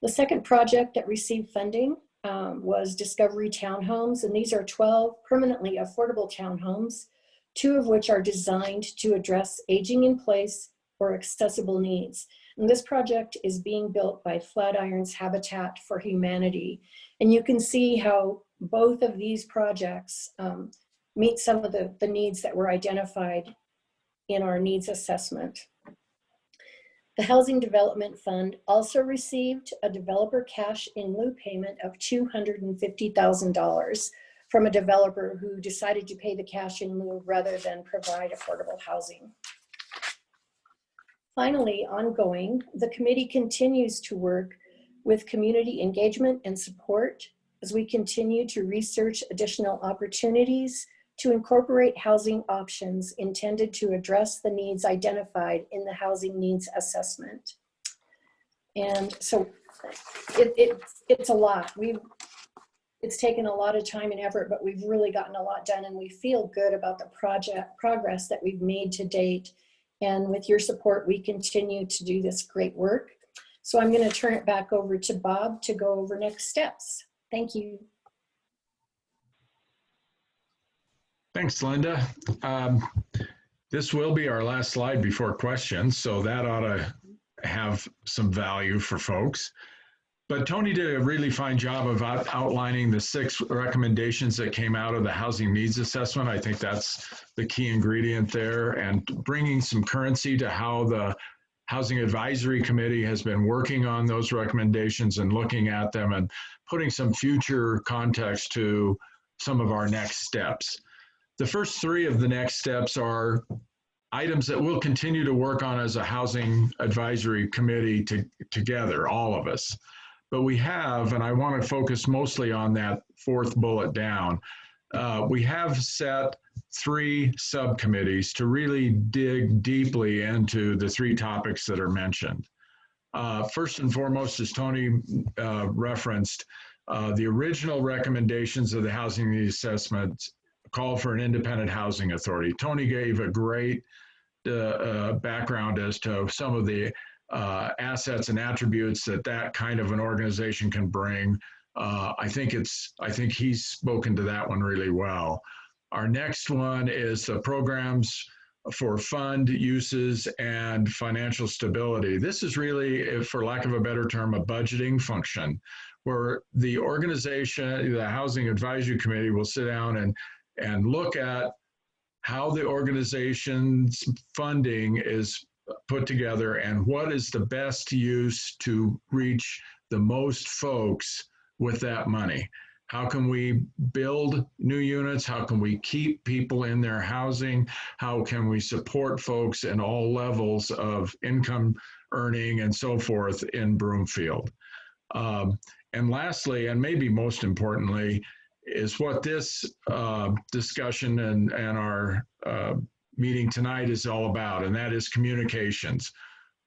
The second project that received funding was Discovery Townhomes, and these are 12 permanently affordable townhomes, 2 of which are designed to address aging in place or accessible needs. And this project is being built by Flatiron's Habitat for Humanity. And you can see how both of these projects meet some of the needs that were identified in our needs assessment. The Housing Development Fund also received a developer cash in lieu payment of $250,000 from a developer who decided to pay the cash in lieu rather than provide affordable housing. Finally, ongoing, the committee continues to work with community engagement and support as we continue to research additional opportunities to incorporate housing options intended to address the needs identified in the housing needs assessment. And so it's a lot. It's taken a lot of time and effort, but we've really gotten a lot done, and we feel good about the progress that we've made to date. And with your support, we continue to do this great work. So I'm going to turn it back over to Bob to go over next steps. Thank you. Thanks, Linda. This will be our last slide before questions, so that ought to have some value for folks. But Tony did a really fine job of outlining the 6 recommendations that came out of the housing needs assessment. I think that's the key ingredient there, and bringing some currency to how the Housing Advisory Committee has been working on those recommendations and looking at them and putting some future context to some of our next steps. The first 3 of the next steps are items that we'll continue to work on as a Housing Advisory Committee together, all of us. but we have, and I want to focus mostly on that fourth bullet down, we have set 3 subcommittees to really dig deeply into the 3 topics that are mentioned. First and foremost, as Tony referenced, the original recommendations of the housing needs assessment call for an independent housing authority. Tony gave a great background as to some of the assets and attributes that kind of an organization can bring. I think he's spoken to that one really well. Our next one is the programs for fund uses and financial stability. This is really, for lack of a better term, a budgeting function where the organization, the Housing Advisory Committee, will sit down and look at how the organization's funding is put together and what is the best use to reach the most folks with that money. How can we build new units? How can we keep people in their housing? How can we support folks in all levels of income earning and so forth in Broomfield? And lastly, and maybe most importantly, is what this discussion and our meeting tonight is all about, and that is communications.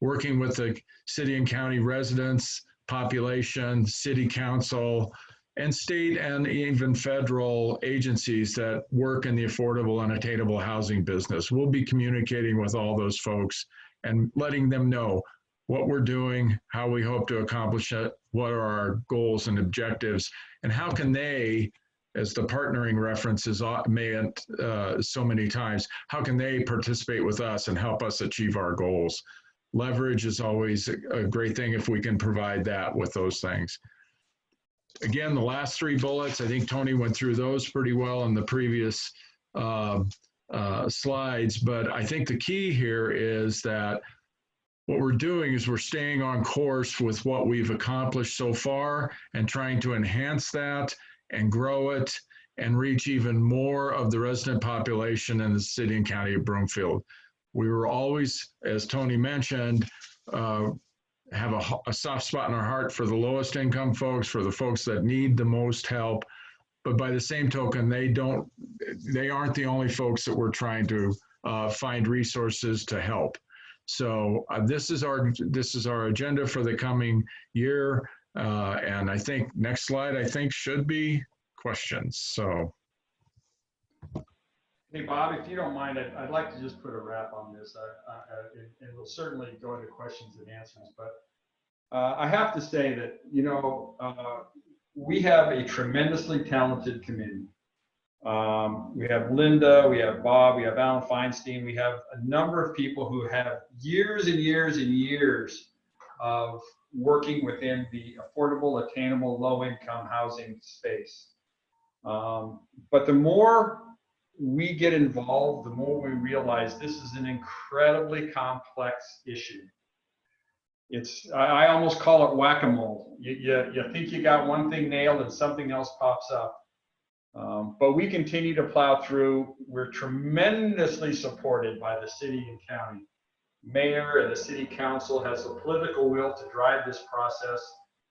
Working with the city and county residents, population, city council, and state and even federal agencies that work in the affordable and attainable housing business. We'll be communicating with all those folks and letting them know what we're doing, how we hope to accomplish it, what are our goals and objectives, and how can they, as the partnering reference is meant so many times, how can they participate with us and help us achieve our goals? Leverage is always a great thing if we can provide that with those things. Again, the last 3 bullets, I think Tony went through those pretty well in the previous slides, but I think the key here is that what we're doing is we're staying on course with what we've accomplished so far and trying to enhance that and grow it and reach even more of the resident population in the city and county of Broomfield. We were always, as Tony mentioned, have a soft spot in our heart for the lowest income folks, for the folks that need the most help. But by the same token, they aren't the only folks that we're trying to find resources to help. So this is our agenda for the coming year. And I think next slide, I think, should be questions. So. Hey, Bob, if you don't mind, I'd like to just put a wrap on this, and we'll certainly go into questions and answers. But I have to say that, we have a tremendously talented committee. We have Linda, we have Bob, we have Alan Feinstein, we have a number of people who have years and years and years of working within the affordable, attainable, low-income housing space. But the more we get involved, the more we realize this is an incredibly complex issue. I almost call it whack-a-mole. You think you got one thing nailed and something else pops up. But we continue to plow through. We're tremendously supported by the city and county. Mayor and the city council has the political will to drive this process.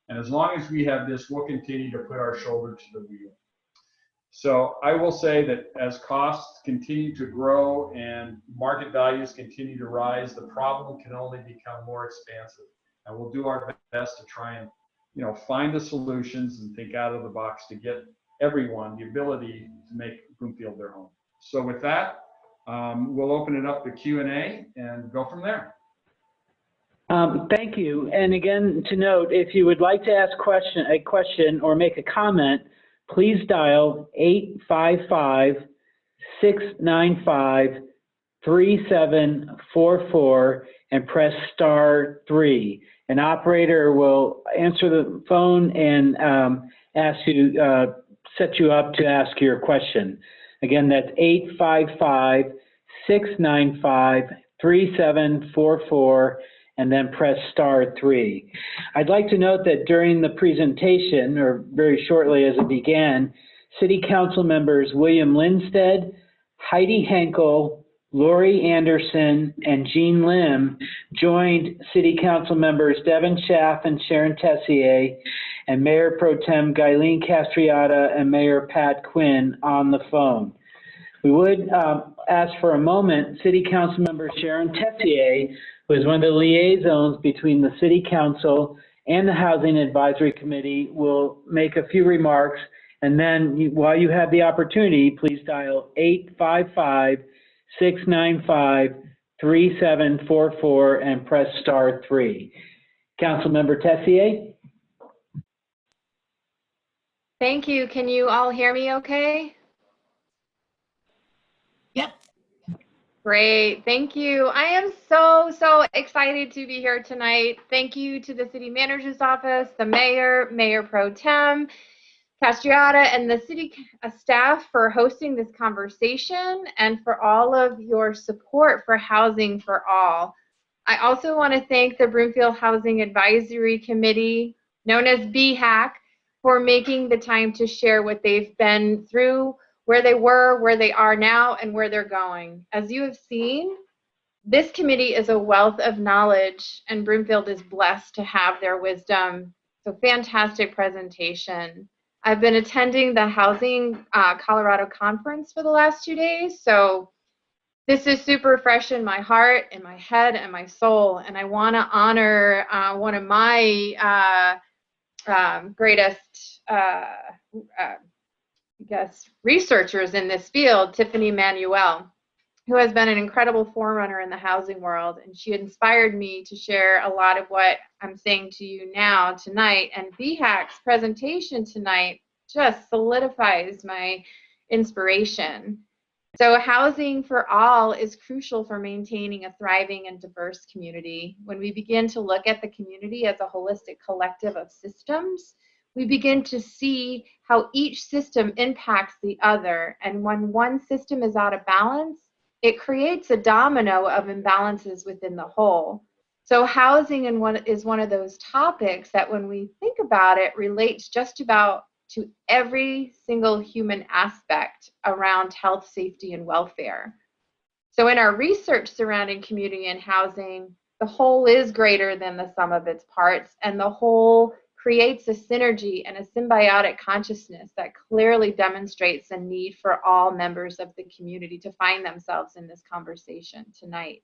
And as long as we have this, we'll continue to put our shoulder to the wheel. So I will say that as costs continue to grow and market values continue to rise, the problem can only become more expansive. And we'll do our best to try and, find the solutions and think out of the box to get everyone the ability to make Broomfield their home. So with that, we'll open it up to Q&A and go from there. Thank you. And again, to note, if you would like to ask a question or make a comment, please dial 855-695-3744 and press *3. An operator will answer the phone and set you up to ask your question. Again, that's 855-695-3744 and then press *3. I'd like to note that during the presentation, or very shortly as it began, City Council members William Lindstedt, Heidi Henkel, Lori Anderson, and Jean Lim joined City Council members Devin Schaff and Sharon Tessier, and Mayor Pro Tem Guyleen Castriata and Mayor Pat Quinn on the phone. We would ask for a moment, City Council member Sharon Tessier, who is one of the liaisons between the City Council and the Housing Advisory Committee, will make a few remarks. And then while you have the opportunity, please dial 855-695-3744 and press *3. Councilmember Tessier? Thank you. Can you all hear me okay? Yep. Great. Thank you. I am so excited to be here tonight. Thank you to the city manager's office, the mayor, Mayor Pro Tem Castriata, and the city staff for hosting this conversation and for all of your support for Housing for All. I also want to thank the Broomfield Housing Advisory Committee, known as BHAC, for making the time to share what they've been through, where they were, where they are now, and where they're going. As you have seen, this committee is a wealth of knowledge, and Broomfield is blessed to have their wisdom. So fantastic presentation. I've been attending the Housing Colorado conference for the last 2 days, so this is super fresh in my heart, in my head, and my soul, and I want to honor one of my greatest, researchers in this field, Tiffany Manuel, who has been an incredible forerunner in the housing world, and she inspired me to share a lot of what I'm saying to you now tonight. And BHAC's presentation tonight just solidifies my inspiration. So Housing for All is crucial for maintaining a thriving and diverse community. When we begin to look at the community as a holistic collective of systems, we begin to see how each system impacts the other. And when one system is out of balance, it creates a domino of imbalances within the whole. So housing is one of those topics that when we think about it, relates just about to every single human aspect around health, safety, and welfare. So in our research surrounding community and housing, the whole is greater than the sum of its parts, and the whole creates a synergy and a symbiotic consciousness that clearly demonstrates the need for all members of the community to find themselves in this conversation tonight.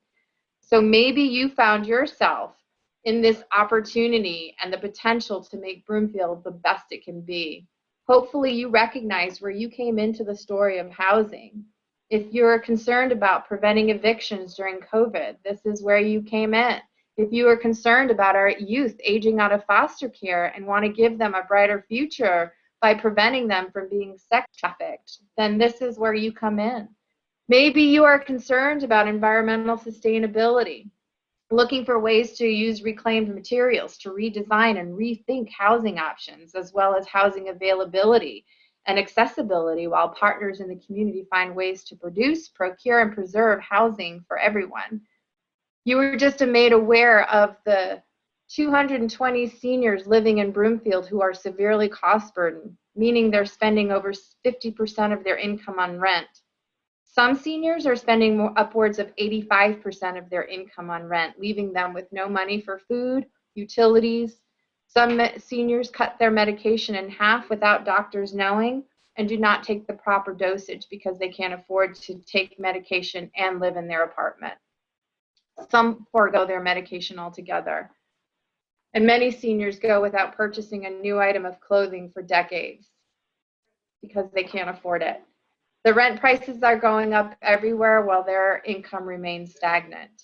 So maybe you found yourself in this opportunity and the potential to make Broomfield the best it can be. Hopefully you recognize where you came into the story of housing. If you're concerned about preventing evictions during COVID, this is where you came in. If you are concerned about our youth aging out of foster care and want to give them a brighter future by preventing them from being sex trafficked, then this is where you come in. Maybe you are concerned about environmental sustainability, looking for ways to use reclaimed materials to redesign and rethink housing options, as well as housing availability and accessibility, while partners in the community find ways to produce, procure, and preserve housing for everyone. You were just made aware of the 220 seniors living in Broomfield who are severely cost burdened, meaning they're spending over 50% of their income on rent. Some seniors are spending upwards of 85% of their income on rent, leaving them with no money for food, utilities. Some seniors cut their medication in half without doctors knowing and do not take the proper dosage because they can't afford to take medication and live in their apartment. Some forego their medication altogether. And many seniors go without purchasing a new item of clothing for decades because they can't afford it. The rent prices are going up everywhere while their income remains stagnant.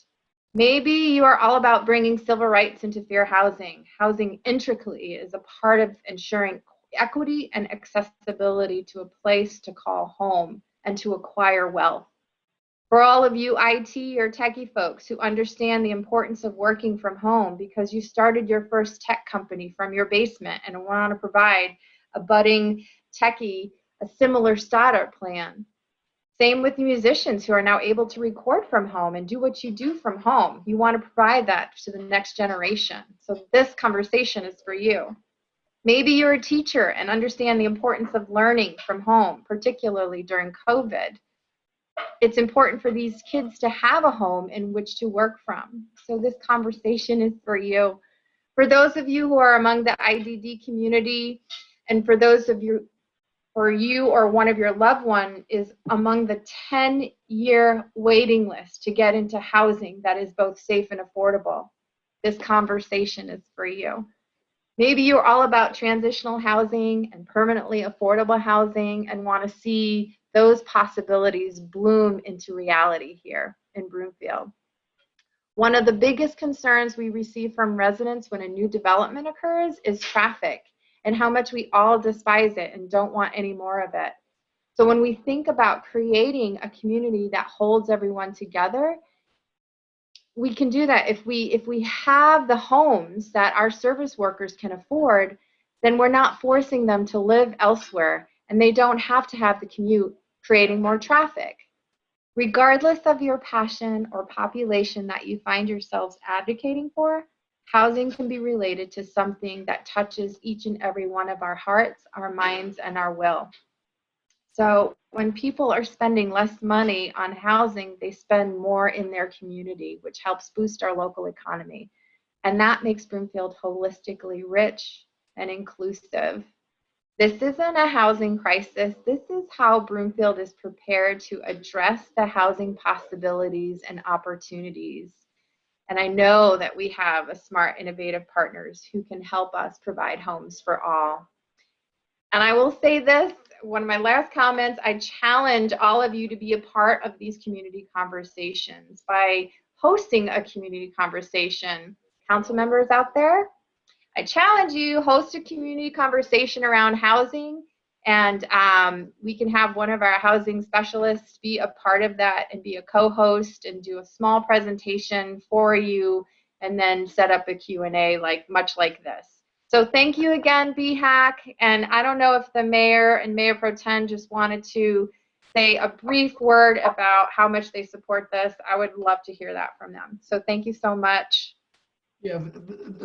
Maybe you are all about bringing civil rights into fair housing. Housing intricately is a part of ensuring equity and accessibility to a place to call home and to acquire wealth. For all of you IT or techie folks who understand the importance of working from home because you started your first tech company from your basement and want to provide a budding techie a similar startup plan. Same with musicians who are now able to record from home and do what you do from home. You want to provide that to the next generation. So this conversation is for you. Maybe you're a teacher and understand the importance of learning from home, particularly during COVID. it's important for these kids to have a home in which to work from. So this conversation is for you. For those of you who are among the IDD community, and for those of you, or you or one of your loved one is among the 10-year waiting list to get into housing that is both safe and affordable, this conversation is for you. Maybe you're all about transitional housing and permanently affordable housing and want to see those possibilities bloom into reality here in Broomfield. One of the biggest concerns we receive from residents when a new development occurs is traffic and how much we all despise it and don't want any more of it. So when we think about creating a community that holds everyone together, we can do that if we have the homes that our service workers can afford, then we're not forcing them to live elsewhere and they don't have to have the commute creating more traffic. Regardless of your passion or population that you find yourselves advocating for, housing can be related to something that touches each and every one of our hearts, our minds, and our will. So when people are spending less money on housing, they spend more in their community, which helps boost our local economy. And that makes Broomfield holistically rich and inclusive. This isn't a housing crisis. This is how Broomfield is prepared to address the housing possibilities and opportunities. And I know that we have a smart, innovative partners who can help us provide homes for all. And I will say this, one of my last comments, I challenge all of you to be a part of these community conversations by hosting a community conversation. Council members out there, I challenge you, host a community conversation around housing, and we can have one of our housing specialists be a part of that and be a co-host and do a small presentation for you and then set up a Q&A much like this. So thank you again, BHAC, and I don't know if the mayor and Mayor Pro Tem just wanted to say a brief word about how much they support this. I would love to hear that from them. So thank you so much. Yeah,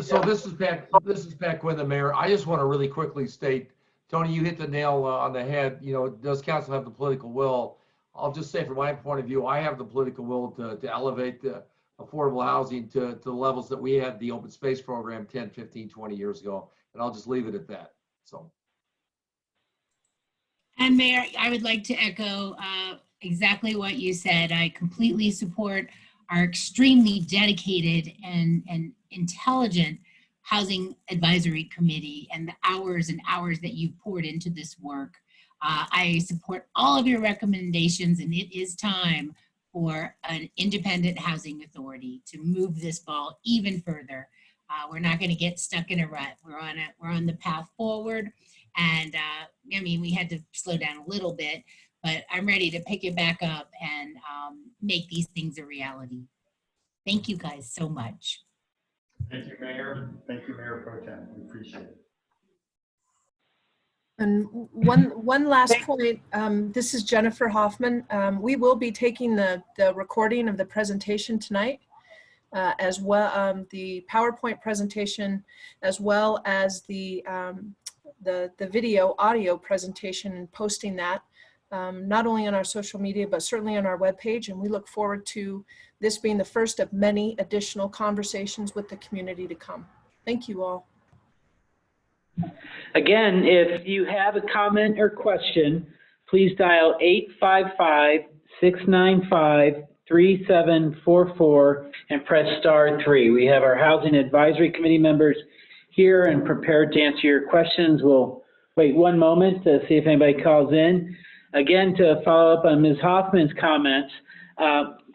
so this is Pat Quinn, the mayor. I just want to really quickly state, Tony, you hit the nail on the head. You know, does council have the political will? I'll just say from my point of view, I have the political will to elevate the affordable housing to the levels that we had the open space program 10, 15, 20 years ago. And I'll just leave it at that. So. And Mayor, I would like to echo exactly what you said. I completely support our extremely dedicated and intelligent Housing Advisory Committee and the hours and hours that you've poured into this work. I support all of your recommendations, and it is time for an independent housing authority to move this ball even further. We're not going to get stuck in a rut. We're on the path forward, and I mean, we had to slow down a little bit, but I'm ready to pick it back up and make these things a reality. Thank you guys so much. Thank you, Mayor. Thank you, Mayor Pro Tem. We appreciate it. And one last point, this is Jennifer Hoffman. We will be taking the recording of the presentation tonight, as well, the PowerPoint presentation, as well as the video audio presentation, and posting that not only on our social media, but certainly on our webpage. And we look forward to this being the first of many additional conversations with the community to come. Thank you all. Again, if you have a comment or question, please dial 855-695-3744 and press *3. We have our Housing Advisory Committee members here and prepared to answer your questions. We'll wait one moment to see if anybody calls in. Again, to follow up on Ms. Hoffman's comments,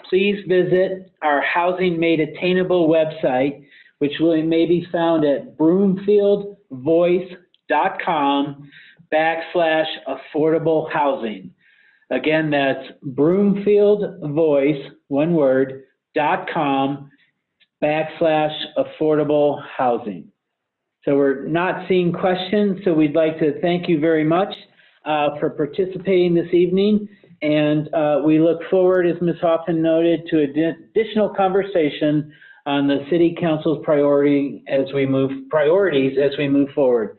please visit our Housing Made Attainable website, which may be found at broomfieldvoice.com/affordable housing. Again, that's broomfieldvoice, one word, .com/affordable housing. So we're not seeing questions, so we'd like to thank you very much for participating this evening. And we look forward, as Ms. Hoffman noted, to additional conversation on the City Council's priorities as we move forward.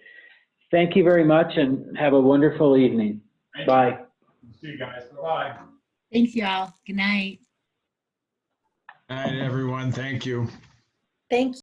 Thank you very much and have a wonderful evening. Bye. See you guys. Bye-bye. Thanks, y'all. Good night. All right, everyone. Thank you. Thank